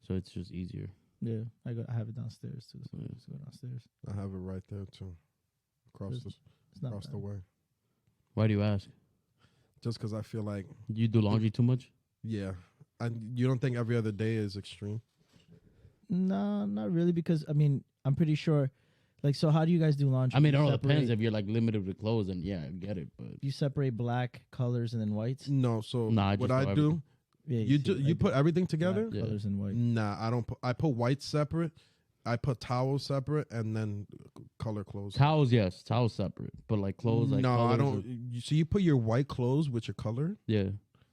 so it's just easier. Yeah, I have it downstairs too. So I just go downstairs. I have it right there too, across It's not the bad. way. Why do you ask? Just because I feel like, Do you do laundry too much? yeah, and you don't think every other day is extreme? No, not really, because I mean, I'm pretty sure. Like, so how do you guys do laundry? I mean, it You all depends. separate- If you're like limited with clothes, then yeah, I get it. But You separate black colors and then whites. No. So Nah, I what just I throw do, everything. Yeah, you put everything together. Yeah. colors and white. Nah, I don't. I put white separate. I put towels separate, and then color clothes. towels, yes, towels separate. But like clothes, like no, I colors don't. So you put your white clothes with your color? yeah.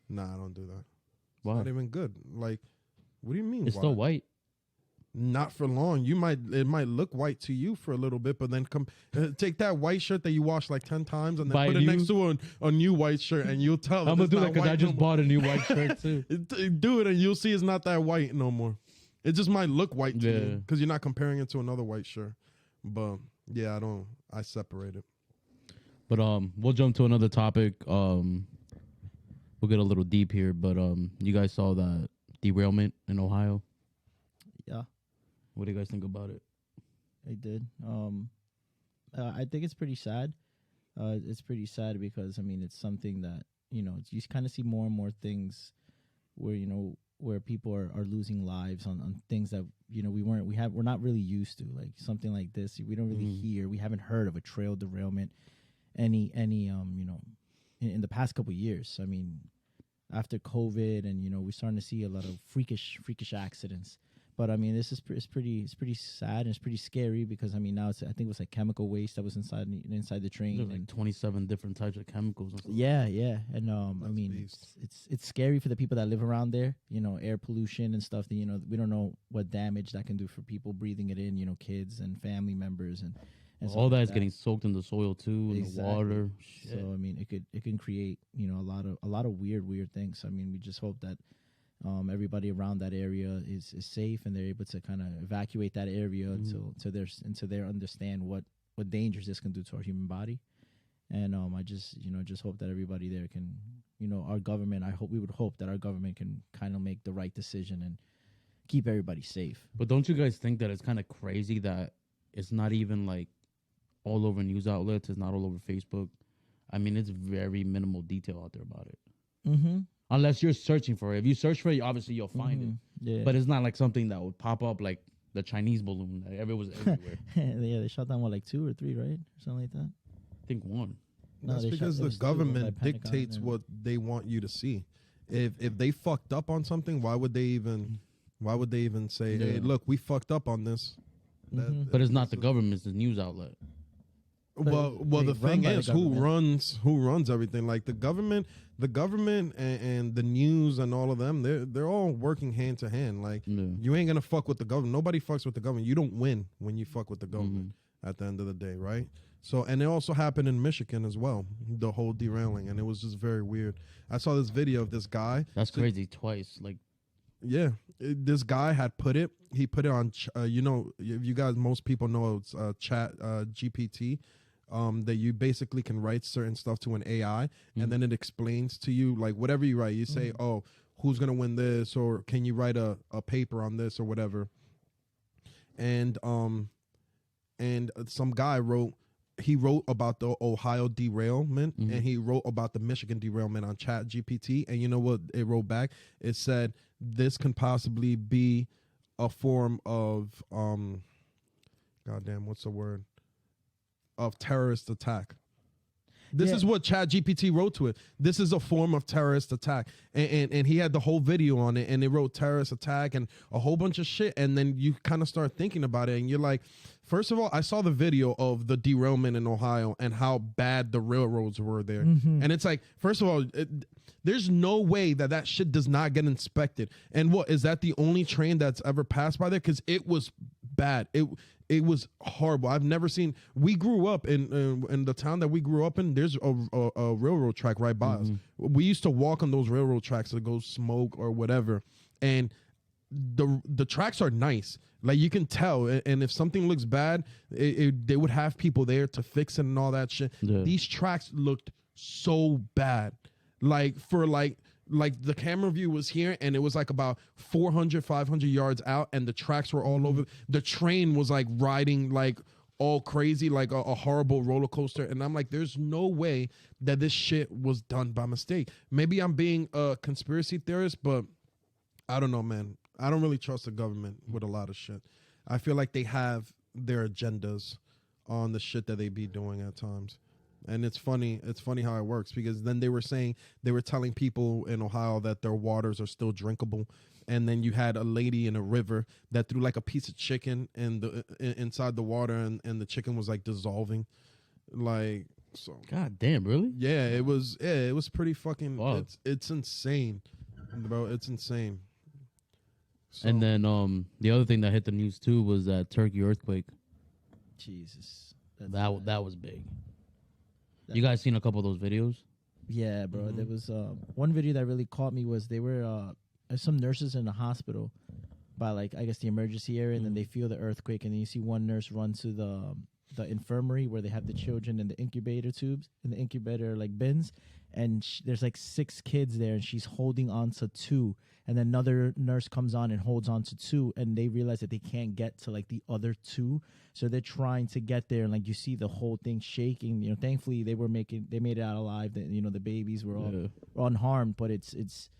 Nah, I don't do that. Why? Not even good. Like, what do you mean? It's why? still white. Not for long. It might look white to you for a little bit, but then take that white shirt that you washed like 10 times and then Buy put a it new- next to a new white shirt, and you'll tell. I'm gonna it's do not that because white I just no bought a new white shirt too. more. Do it, and you'll see it's not that white no more. It just might look white to you Yeah. because you're not comparing it to another white shirt. But yeah, I separate it. But we'll jump to another topic. We'll get a little deep here, but you guys saw that derailment in Ohio. Yeah, What do you guys think about it? I did. I think it's pretty sad. It's pretty sad because I mean it's something that you kind of see more and more things where where people are losing lives on things that we're not really used to, like something like this. We don't really hear. We haven't heard of a trail derailment any in the past couple of years. I mean, after COVID and we're starting to see a lot of freakish accidents. But I mean, this is it's pretty sad and it's pretty scary because I mean now I think it was like chemical waste that was inside the train. There's like 27 different types of chemicals. And stuff. Yeah, and I mean beast. it's scary for the people that live around there. Air pollution and stuff. That we don't know what damage that can do for people breathing it in. Kids and family members and stuff All like that's getting soaked in the soil too, in Exactly. the water. Shit. So I mean, it can create a lot of weird things. I mean, we just hope that everybody around that area is safe and they're able to kind of evacuate that area until they understand what dangers this can do to our human body. And I just hope that everybody there can our government. We would hope that our government can kind of make the right decision and keep everybody safe. But don't you guys think that it's kind of crazy that it's not even like all over news outlets? It's not all over Facebook. I mean, it's very minimal detail out there about it. Mm-hmm. Unless you're searching for it. If you search for it, obviously you'll find it. Yeah, But it's not like something that would pop up like the Chinese balloon. Like, it was everywhere. yeah, they shot down like 2 or 3, right, or something like that. I think one. No, That's they because shut- it the was still by government Pentagon dictates and- what they want you to see. If they fucked up on something, why would they even say, "Hey, Yeah. look, we fucked up on this"? Mhm. But it's not the government, it's the news outlet. Well, they the run thing by the is, who government. runs everything? Like the government and the news and all of them, they're all working hand to hand. Like Yeah. you ain't gonna fuck with the government. Nobody fucks with the government. You don't win when you fuck with the government at the end of the day, right? So, and it also happened in Michigan as well, the whole derailing, and it was just very weird. I saw this video of this guy. That's crazy twice. Like, Yeah, this guy had put it. He put it on. If you guys, most people know it's Chat GPT. That you basically can write certain stuff to an AI, and then it explains to you like whatever you write. You say, "Oh, who's gonna win this?" or "Can you write a paper on this?" or whatever. And some guy wrote. He wrote about the Ohio derailment, and he wrote about the Michigan derailment on Chat GPT. And you know what it wrote back? It said this can possibly be a form of goddamn, what's the word? Of terrorist attack. This is what ChatGPT wrote to it. This is a form of terrorist attack. And he had the whole video on it, and it wrote terrorist attack and a whole bunch of shit. And then you kind of start thinking about it, and you're like, first of all, I saw the video of the derailment in Ohio and how bad the railroads were there. And it's like, first of all, there's no way that shit does not get inspected. And what, is that the only train that's ever passed by there? Because it was bad. It was horrible. I've never seen. We grew up in the town that we grew up in. There's a railroad track right by us. We used to walk on those railroad tracks to go smoke or whatever. And the tracks are nice. Like, you can tell. And if something looks bad, they would have people there to fix it and all that shit. Yeah. These tracks looked so bad. Like, for like the camera view was here, and it was like about 400, 500 yards out, and the tracks were all over. The train was like riding like all crazy, like a horrible roller coaster. And I'm like, there's no way that this shit was done by mistake. Maybe I'm being a conspiracy theorist, but I don't know, man. I don't really trust the government with a lot of shit. I feel like they have their agendas on the shit that they be doing at times. And it's funny how it works, because then they were telling people in Ohio that their waters are still drinkable. And then you had a lady in a river that threw like a piece of chicken inside the water, and the chicken was like dissolving. Like, so. God damn, really? Yeah, it was pretty fucking, wow. It's insane, bro. It's insane. So, And then the other thing that hit the news too was that Turkey earthquake. Jesus. That was big. You guys seen a couple of those videos? Yeah, bro. There was one video that really caught me. Was they were some nurses in a hospital by, like, I guess the emergency area, and then they feel the earthquake, and then you see one nurse run to the infirmary where they have the children in the incubator tubes, in the incubator like bins, and there's like 6 kids there, and she's holding on to 2, and then another nurse comes on and holds on to 2, and they realize that they can't get to like the other 2, so they're trying to get there, and like you see the whole thing shaking. You know, thankfully they made it out alive. The babies were all unharmed, but it's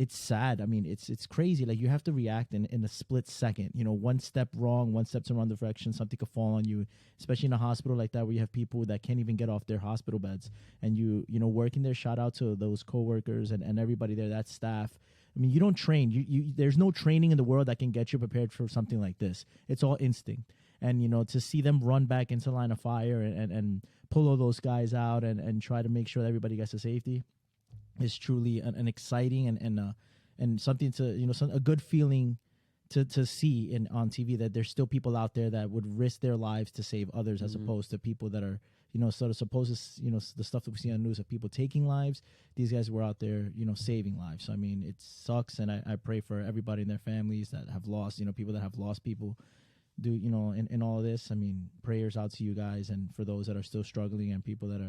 sad. I mean, it's crazy. Like, you have to react in a split second. You know, one step wrong, one step in the wrong direction, something could fall on you, especially in a hospital like that where you have people that can't even get off their hospital beds. And you working there, shout out to those coworkers and everybody there, that staff. I mean, you don't train. You there's no training in the world that can get you prepared for something like this. It's all instinct. And, to see them run back into line of fire and pull all those guys out and try to make sure that everybody gets to safety is truly an exciting and something to, a good feeling to see on TV, that there's still people out there that would risk their lives to save others, as opposed to people that are, sort of supposed to, the stuff that we see on the news of people taking lives. These guys were out there, saving lives. So, I mean, it sucks. And I pray for everybody and their families that have lost, people that have lost people. In all of this, I mean, prayers out to you guys, and for those that are still struggling and people that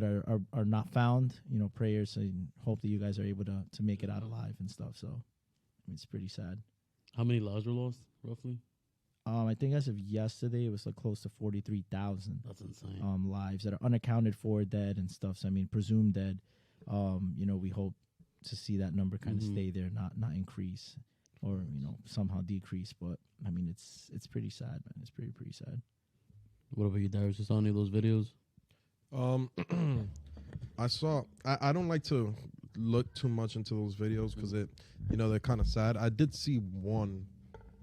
are not found, prayers, and hope that you guys are able to make it out alive and stuff. So, it's pretty sad. How many lives were lost, roughly? I think as of yesterday, it was like close to 43,000. That's insane. Lives that are unaccounted for, dead and stuff. So, I mean, presumed dead. We hope to see that number kind of stay there, not increase, or somehow decrease. But I mean, it's pretty sad, man. It's pretty sad. What about you, Darius? You saw any of those videos? I don't like to look too much into those videos because they're kind of sad. I did see one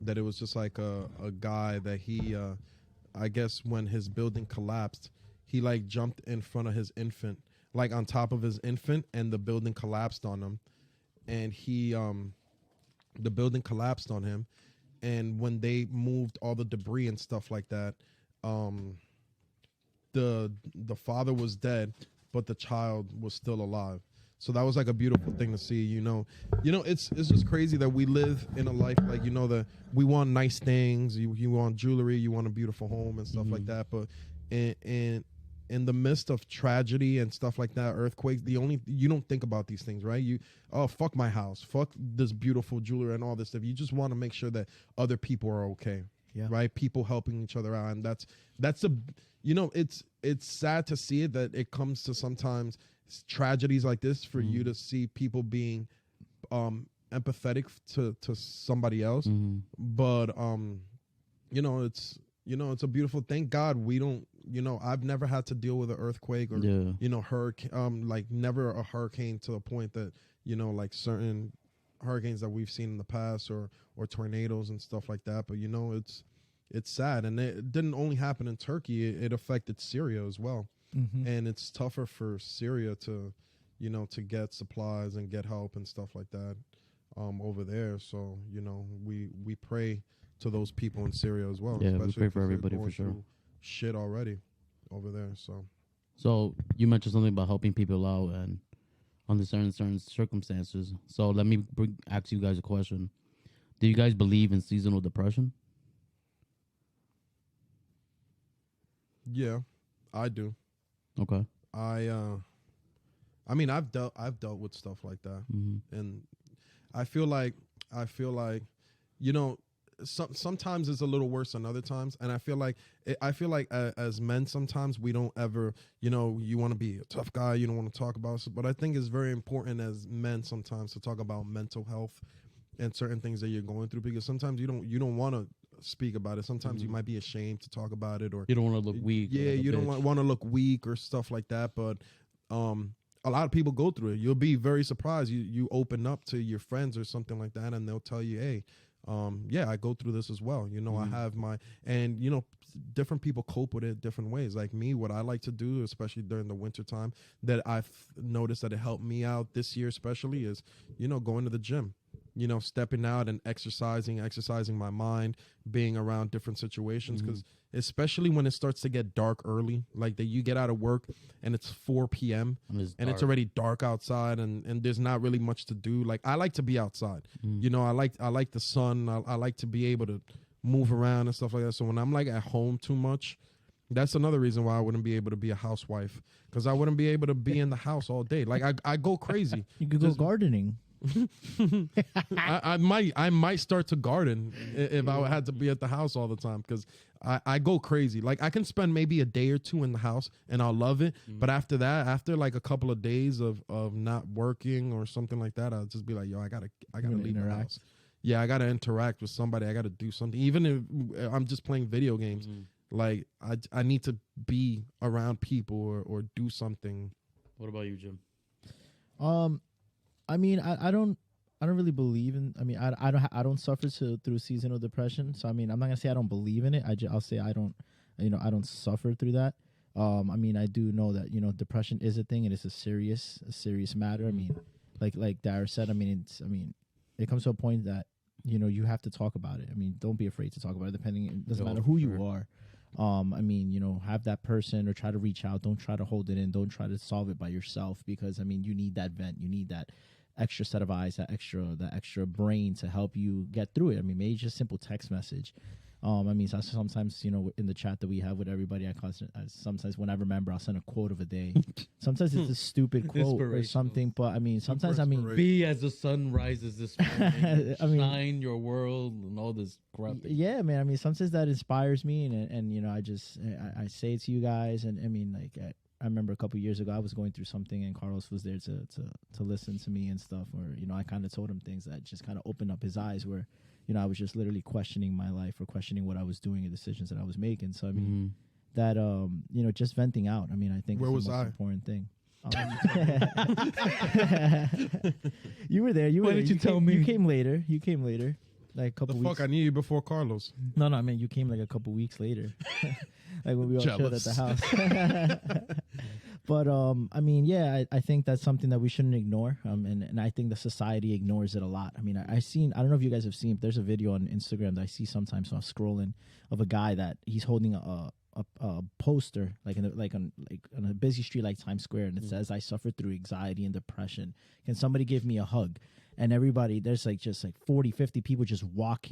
that it was just like a guy that he, I guess when his building collapsed, he like jumped in front of his infant, like on top of his infant, and the building collapsed on him, and the building collapsed on him. And when they moved all the debris and stuff like that, the father was dead, but the child was still alive. So that was like a beautiful thing to see. It's just crazy that we live in a life like, that we want nice things, you want jewelry, you want a beautiful home and stuff like that. But in the midst of tragedy and stuff like that, earthquakes, you don't think about these things, right? Fuck my house, fuck this beautiful jewelry and all this stuff. You just want to make sure that other people are okay, right? People helping each other out, and that's it's sad to see it, that it comes to sometimes tragedies like this for you to see people being empathetic to somebody else, but it's it's a beautiful. Thank God we don't. I've never had to deal with an earthquake or hurricane. Like never a hurricane to the point that like certain hurricanes that we've seen in the past or tornadoes and stuff like that. But it's sad, and it didn't only happen in Turkey. It affected Syria as well, and it's tougher for Syria to to get supplies and get help and stuff like that over there. So we pray to those people in Syria as well. Yeah, we pray for everybody for sure. Shit already over there. So you mentioned something about helping people out and under certain circumstances. So let me ask you guys a question. Do you guys believe in seasonal depression? Yeah, I do. Okay. I mean, I've dealt with stuff like that, and I feel like sometimes it's a little worse than other times, and I feel like as men sometimes we don't ever you want to be a tough guy, you don't want to talk about it, but I think it's very important as men sometimes to talk about mental health and certain things that you're going through, because sometimes you don't want to speak about it. Sometimes you might be ashamed to talk about it, or you don't want to look weak. Yeah, you don't want to look weak or stuff like that. But a lot of people go through it. You'll be very surprised. You open up to your friends or something like that, and they'll tell you, hey, I go through this as well. I have different people cope with it different ways. Like me, what I like to do, especially during the winter time, that I've noticed that it helped me out this year especially is, going to the gym. Stepping out and exercising my mind, being around different situations. Because especially when it starts to get dark early, like that you get out of work and it's 4 p.m. and it's already dark outside and there's not really much to do. Like I like to be outside. I like the sun. I like to be able to move around and stuff like that. So when I'm like at home too much, that's another reason why I wouldn't be able to be a housewife, because I wouldn't be able to be in the house all day. Like I go crazy. You could go gardening. I might start to garden if I had to be at the house all the time, because I go crazy. Like I can spend maybe a day or two in the house and I'll love it, but after like a couple of days of not working or something like that, I'll just be like, yo, I gotta leave the house. Yeah, I gotta interact with somebody. I gotta do something, even if I'm just playing video games. Like I need to be around people or do something. What about you, Jim? I mean, I don't really believe in. I mean, I don't suffer through seasonal depression. So I mean, I'm not gonna say I don't believe in it. I'll say I don't, I don't suffer through that. I mean, I do know that depression is a thing, and it's a serious matter. I mean, like Dara said, I mean, it comes to a point that you have to talk about it. I mean, don't be afraid to talk about it. It doesn't matter who you are. I mean, have that person or try to reach out. Don't try to hold it in. Don't try to solve it by yourself, because I mean, you need that vent. You need that extra set of eyes, that extra brain to help you get through it. I mean, maybe just simple text message. I mean, sometimes, in the chat that we have with everybody, sometimes when I remember, I'll send a quote of a day. Sometimes it's a stupid quote or something, but I mean, sometimes, be as the sun rises this morning, shine your world and all this crap. Yeah, man. I mean, sometimes that inspires me, and I say it to you guys, and I mean, like, I remember a couple of years ago, I was going through something, and Carlos was there to listen to me and stuff. Or I kind of told him things that just kind of opened up his eyes, where I was just literally questioning my life or questioning what I was doing and decisions that I was making. So I mean, that just venting out. I mean, I think where it's was the most I? important thing. You were there. Why didn't you tell me? You came later. Like a couple The weeks. fuck, I knew you before Carlos. No, I mean, you came like a couple weeks later. Like when we all chilled at the house. But I mean, yeah, I think that's something that we shouldn't ignore. And I think the society ignores it a lot. I mean, I don't know if you guys have seen, there's a video on Instagram that I see sometimes when I'm scrolling of a guy that he's holding a poster on a busy street like Times Square, and it says, "I suffer through anxiety and depression. Can somebody give me a hug?" And everybody, there's just 40, 50 people just walk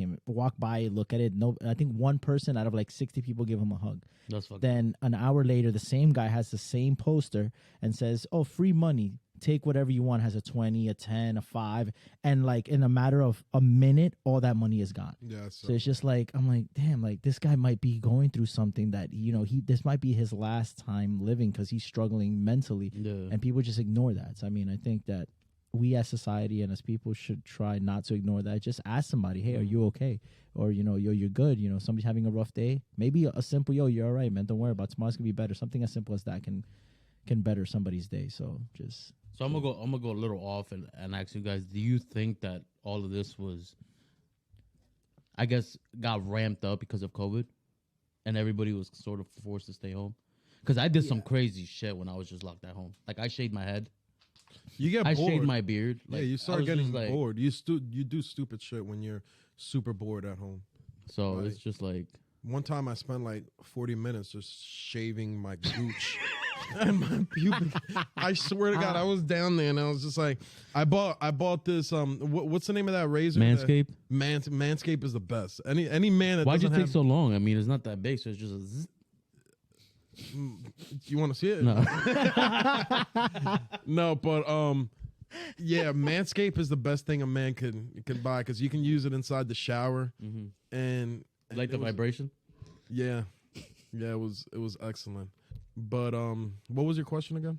by, look at it. No, I think one person out of 60 people give him a hug. That's fucking Then an hour later, the same guy has the same poster and says, "Oh, free money. Take whatever you want." Has a 20, a 10, a 5. And in a matter of a minute, all that money is gone. Yeah. So it's just I'm like, damn, this guy might be going through something that, this might be his last time living because he's struggling mentally. Yeah. And people just ignore that. So, I mean, I think that we as society and as people should try not to ignore that. Just ask somebody, hey, are you okay? Or, yo, you're good. Somebody's having a rough day. Maybe a simple, yo, you're all right, man. Don't worry about it. Tomorrow's gonna be better. Something as simple as that can better somebody's day. So I'm gonna go a little off and ask you guys, do you think that all of this was, I guess, got ramped up because of COVID and everybody was sort of forced to stay home? Because I did some crazy shit when I was just locked at home. Like, I shaved my head. You get bored. I shaved my beard. Like, you start getting bored. You do stupid shit when you're super bored at home. So like, it's just like, one time I spent like 40 minutes just shaving my gooch and my pubic. I swear to God, I was down there and I was just like, I bought this what's the name of that razor? Manscaped. Manscaped is the best. Any man that why'd you doesn't take so long? I mean, it's not that big, so it's just a zzz. You want to see it? No. No, but yeah, Manscaped is the best thing a man can buy because you can use it inside the shower and like the vibration. Yeah, it was excellent. But what was your question again?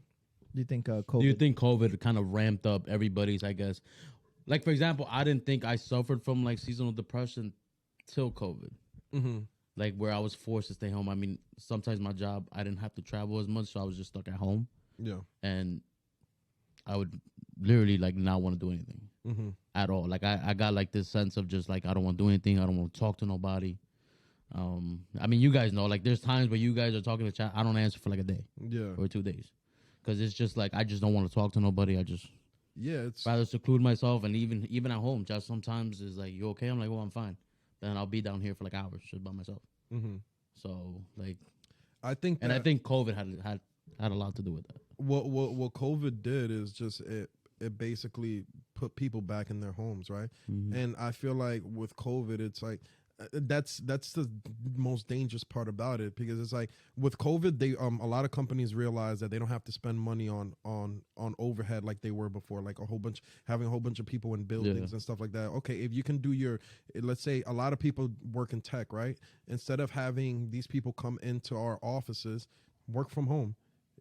do you think COVID? Do you think COVID kind of ramped up everybody's, I guess, like, for example, I didn't think I suffered from like seasonal depression till COVID. Like, where I was forced to stay home. I mean, sometimes my job, I didn't have to travel as much, so I was just stuck at home. Yeah. And I would literally, like, not want to do anything at all. Like, I got, like, this sense of just, like, I don't want to do anything. I don't want to talk to nobody. I mean, you guys know, like, there's times where you guys are talking to chat. I don't answer for, like, a day. Or 2 days. Because it's just, like, I just don't want to talk to nobody. I just rather seclude myself. And even at home, just sometimes is like, you okay? I'm like, well, I'm fine. Then I'll be down here for like hours just by myself. So like, I think COVID had a lot to do with that. What COVID did is just it basically put people back in their homes, right? And I feel like with COVID, it's like that's the most dangerous part about it, because it's like with COVID, they a lot of companies realize that they don't have to spend money on overhead like they were before, like having a whole bunch of people in buildings and stuff like that. Okay, if you can do let's say a lot of people work in tech, right? Instead of having these people come into our offices, work from home.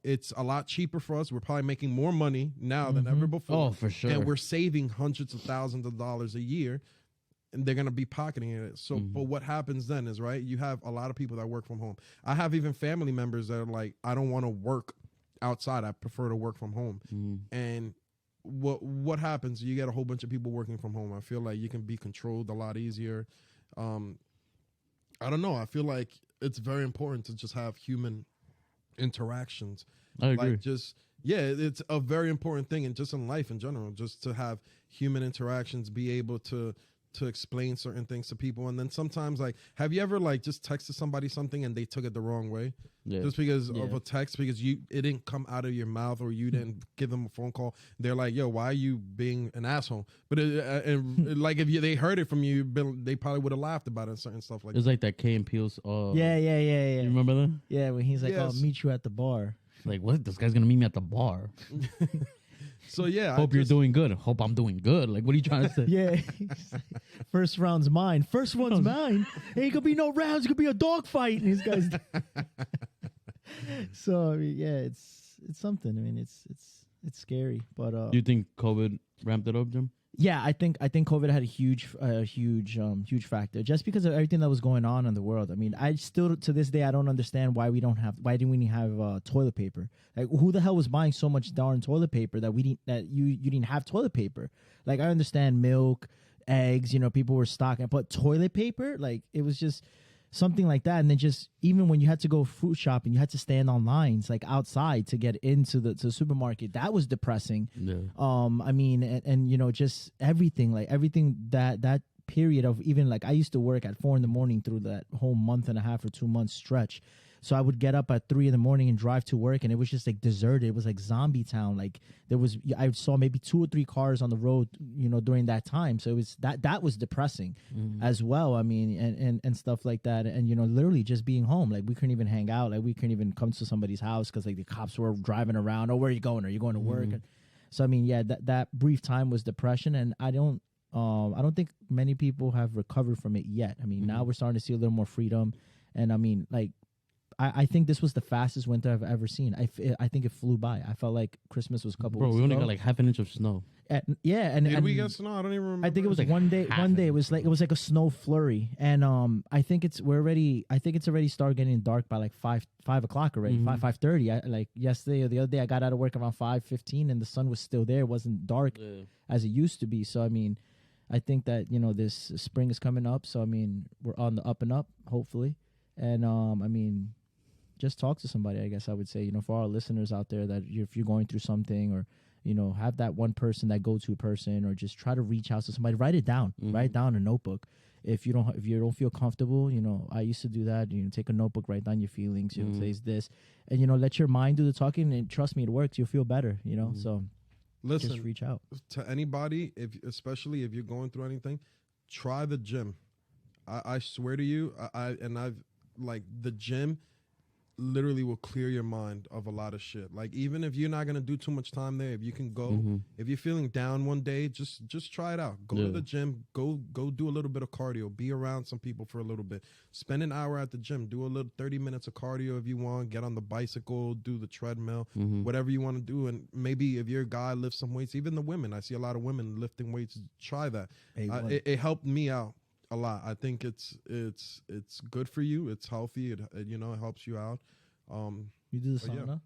It's a lot cheaper for us. We're probably making more money now than ever before. Oh, for sure. And we're saving hundreds of thousands of dollars a year. And they're going to be pocketing it. So, but what happens then is, right, you have a lot of people that work from home. I have even family members that are like, I don't want to work outside. I prefer to work from home. And what happens? You get a whole bunch of people working from home. I feel like you can be controlled a lot easier. I don't know. I feel like it's very important to just have human interactions. I agree. Like it's a very important thing, and just in life in general, just to have human interactions, be able to explain certain things to people. And then sometimes, like, have you ever like just texted somebody something and they took it the wrong way just because of a text, because it didn't come out of your mouth, or you didn't give them a phone call? They're like, yo, why are you being an asshole? But like, if they heard it from you, they probably would have laughed about it and certain stuff like that. It's like that Key and Peele's yeah. You remember that? Yeah, when he's like, I'll meet you at the bar. Like, what? This guy's gonna meet me at the bar. So yeah, hope you're doing good. Hope I'm doing good. Like, what are you trying to say? Yeah, first round's mine. First one's mine. Ain't gonna be no rounds. It's gonna be a dog fight. And these guys. So I mean, yeah, it's something. I mean, it's scary. But do you think COVID ramped it up, Jim? Yeah, I think COVID had a huge factor, just because of everything that was going on in the world. I mean, I still to this day I don't understand why didn't we have toilet paper? Like, who the hell was buying so much darn toilet paper that you didn't have toilet paper? Like, I understand milk, eggs, people were stocking, but toilet paper, like, it was just something like that. And then just even when you had to go food shopping, you had to stand on lines like outside to get into the supermarket. That was depressing. I mean, and just everything that period of, even like, I used to work at 4 a.m. through that whole month and a half or 2 months stretch. So I would get up at 3 a.m. and drive to work, and it was just like deserted. It was like zombie town. Like, I saw maybe 2 or 3 cars on the road, during that time. So it was that was depressing as well. I mean, and stuff like that. And, literally just being home, like, we couldn't even hang out. Like, we couldn't even come to somebody's house because, like, the cops were driving around. Oh, where are you going? Are you going to work? So, I mean, yeah, that brief time was depression. And I don't think many people have recovered from it yet. I mean, now we're starting to see a little more freedom. And I mean, like, I think this was the fastest winter I've ever seen. I think it flew by. I felt like Christmas was a couple weeks ago. We only got like half an inch of snow. Yeah, and Did we get snow? I don't even remember. I think it was like one day. half One day an it was like a snow flurry, and I think it's already started getting dark by like 5 o'clock already, 5:30. Like yesterday or the other day, I got out of work around 5:15, and the sun was still there. It wasn't dark as it used to be. So I mean, I think that this spring is coming up. So I mean, we're on the up and up, hopefully, and I mean, just talk to somebody. I guess I would say for our listeners out there that if you're going through something or have that one person, that go-to person, or just try to reach out to somebody. Write it down. Write down a notebook. If you don't feel comfortable, I used to do that. Take a notebook, write down your feelings. Say this, and let your mind do the talking. And trust me, it works. You'll feel better. So Listen, just reach out to anybody, especially if you're going through anything. Try the gym. I swear to you, I've like the gym. Literally will clear your mind of a lot of shit. Like even if you're not gonna do too much time there, if you can go, if you're feeling down one day, just try it out. Go to the gym, go do a little bit of cardio, be around some people for a little bit. Spend an hour at the gym, do a little 30 minutes of cardio if you want, get on the bicycle, do the treadmill, whatever you want to do. And maybe if you're a guy, lift some weights. Even the women, I see a lot of women lifting weights. Try that. It helped me out a lot. I think it's good for you. It's healthy. It helps you out. You do the sauna? Yeah.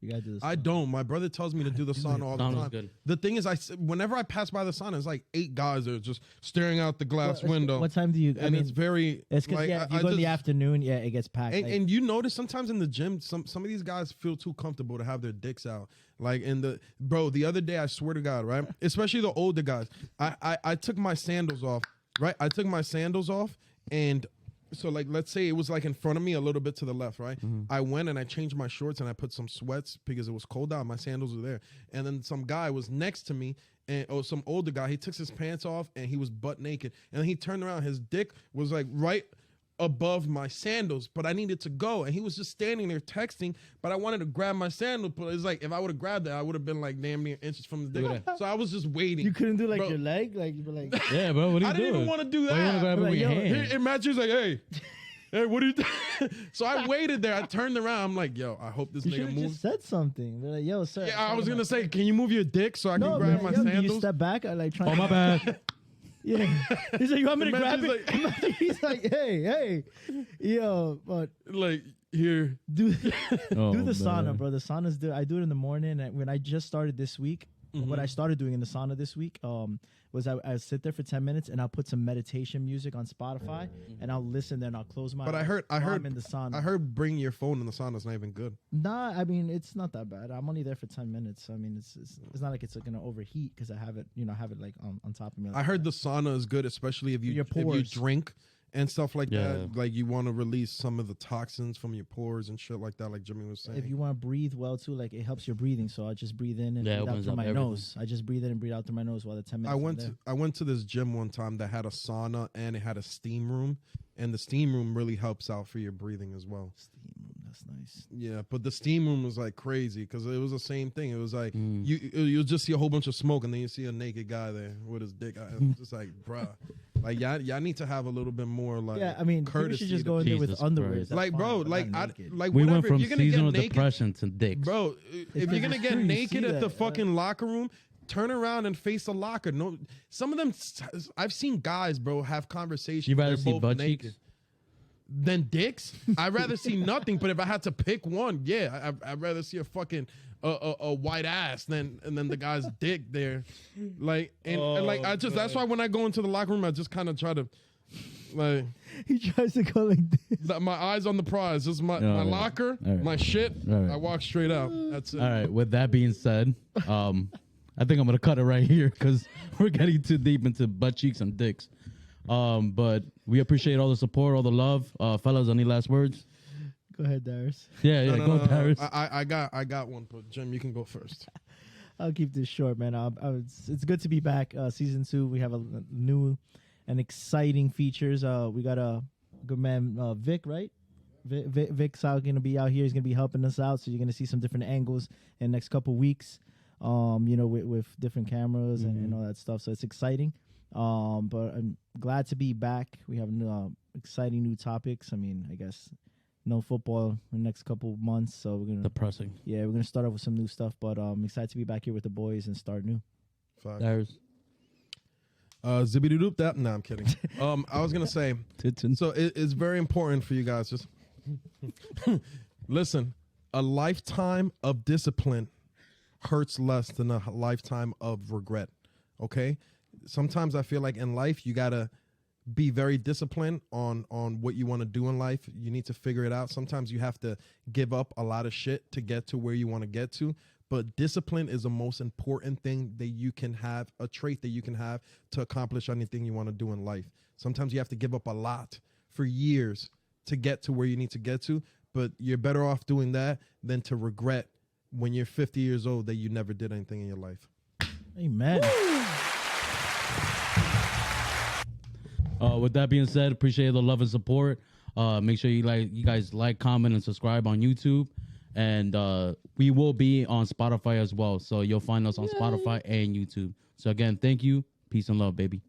You gotta do the sauna. I don't. My brother tells me to do the sauna all the time. Good. The thing is, whenever I pass by the sauna, it's like 8 guys that are just staring out the glass window. What time do you? It's very. It's because if you go in the afternoon, it gets packed. And you notice sometimes in the gym, some of these guys feel too comfortable to have their dicks out. Like the other day, I swear to God, right? Especially the older guys. I took my sandals off. Right, I took my sandals off, and so like let's say it was like in front of me a little bit to the left, right? I went and I changed my shorts and I put some sweats because it was cold out. My sandals were there, and then some guy was next to me, and some older guy. He took his pants off and he was butt naked, and then he turned around. His dick was like right above my sandals, but I needed to go, and he was just standing there texting, but I wanted to grab my sandal, but it's like if I would have grabbed that, I would have been like damn near inches from the dick. So I was just waiting. You couldn't do like your leg, like you were like, yeah, bro. What are you doing? I didn't even want to do that. Why you wanna grab it with your hand? Imagine he's like, hey, what are you doing? So I waited there. I turned around. I'm like, yo, I hope this nigga moves. Just said something. They're like, yo, sir. Yeah, I was gonna say, can you move your dick so I can grab my sandals? You step back. I like trying. Oh my bad. Yeah, he's like, you want me to grab Imagine it? Like, he's like, hey, yo, but like here, do the man. sauna, bro. The sauna's I do it in the morning. And when I just started this week, what I started doing in the sauna this week, was I sit there for 10 minutes and I'll put some meditation music on Spotify and I'll listen. Then I'll close my. But eyes I heard I'm in the sauna. I heard bring your phone in the sauna is not even good. Nah, I mean it's not that bad. I'm only there for 10 minutes. I mean it's not like it's gonna overheat because I have it like on top of me. Like I heard the sauna is good, especially if you drink and stuff like that. Like you want to release some of the toxins from your pores and shit like that. Like Jimmy was saying. If you want to breathe well too, like it helps your breathing. So I just breathe in and breathe out through my nose. I just breathe in and breathe out through my nose while the 10 minutes. I went to this gym one time that had a sauna and it had a steam room, and the steam room really helps out for your breathing as well. Steam room, that's nice. Yeah, but the steam room was like crazy because it was the same thing. It was like you'll just see a whole bunch of smoke and then you see a naked guy there with his dick out. It's just like, bruh. Like y'all need to have a little bit more like I mean courtesy. You should just go in there with underwear. Like bro, like we whatever. went from if you're gonna seasonal get naked, depression to dicks, bro. If you're gonna get naked at the fucking locker room, turn around and face the locker. No, some of them I've seen guys, bro, have conversations. You rather see butt naked. cheeks Than dicks? I'd rather see nothing. But if I had to pick one, yeah, I'd rather see a fucking a white ass than the guy's dick there. Like and like I just that's why when I go into the locker room, I just kind of try to like. He tries to go like this. My eyes on the prize. This is my locker, my shit. I walk straight out. That's it. All right. With that being said, I think I'm gonna cut it right here because we're getting too deep into butt cheeks and dicks. But we appreciate all the support, all the love. Fellas, any last words? Go ahead, Darius. Yeah, go Darius. I got one, but Jim, you can go first. I'll keep this short, man. It's good to be back. Season 2, we have a new and exciting features. We got a good man, Vic, right? Vic's going to be out here. He's going to be helping us out. So you're going to see some different angles in the next couple weeks, with different cameras and all that stuff. So it's exciting. But I'm glad to be back. We have exciting new topics. I mean, I guess no football in the next couple of months. So we're going to... Depressing. Yeah, we're going to start off with some new stuff. But I'm excited to be back here with the boys and start new. fact. There's Zippity-doop that. No, I'm kidding. I was gonna say. So it's very important for you guys. Just listen. A lifetime of discipline hurts less than a lifetime of regret. Okay. Sometimes I feel like in life you gotta be very disciplined on what you want to do in life. You need to figure it out. Sometimes you have to give up a lot of shit to get to where you want to get to. But discipline is the most important thing that you can have, a trait that you can have to accomplish anything you want to do in life. Sometimes you have to give up a lot for years to get to where you need to get to, but you're better off doing that than to regret when you're 50 years old that you never did anything in your life. Amen. With that being said, appreciate the love and support. Make sure you guys like, comment, and subscribe on YouTube. And we will be on Spotify as well. So you'll find us on Spotify and YouTube. So again, thank you. Peace and love, baby.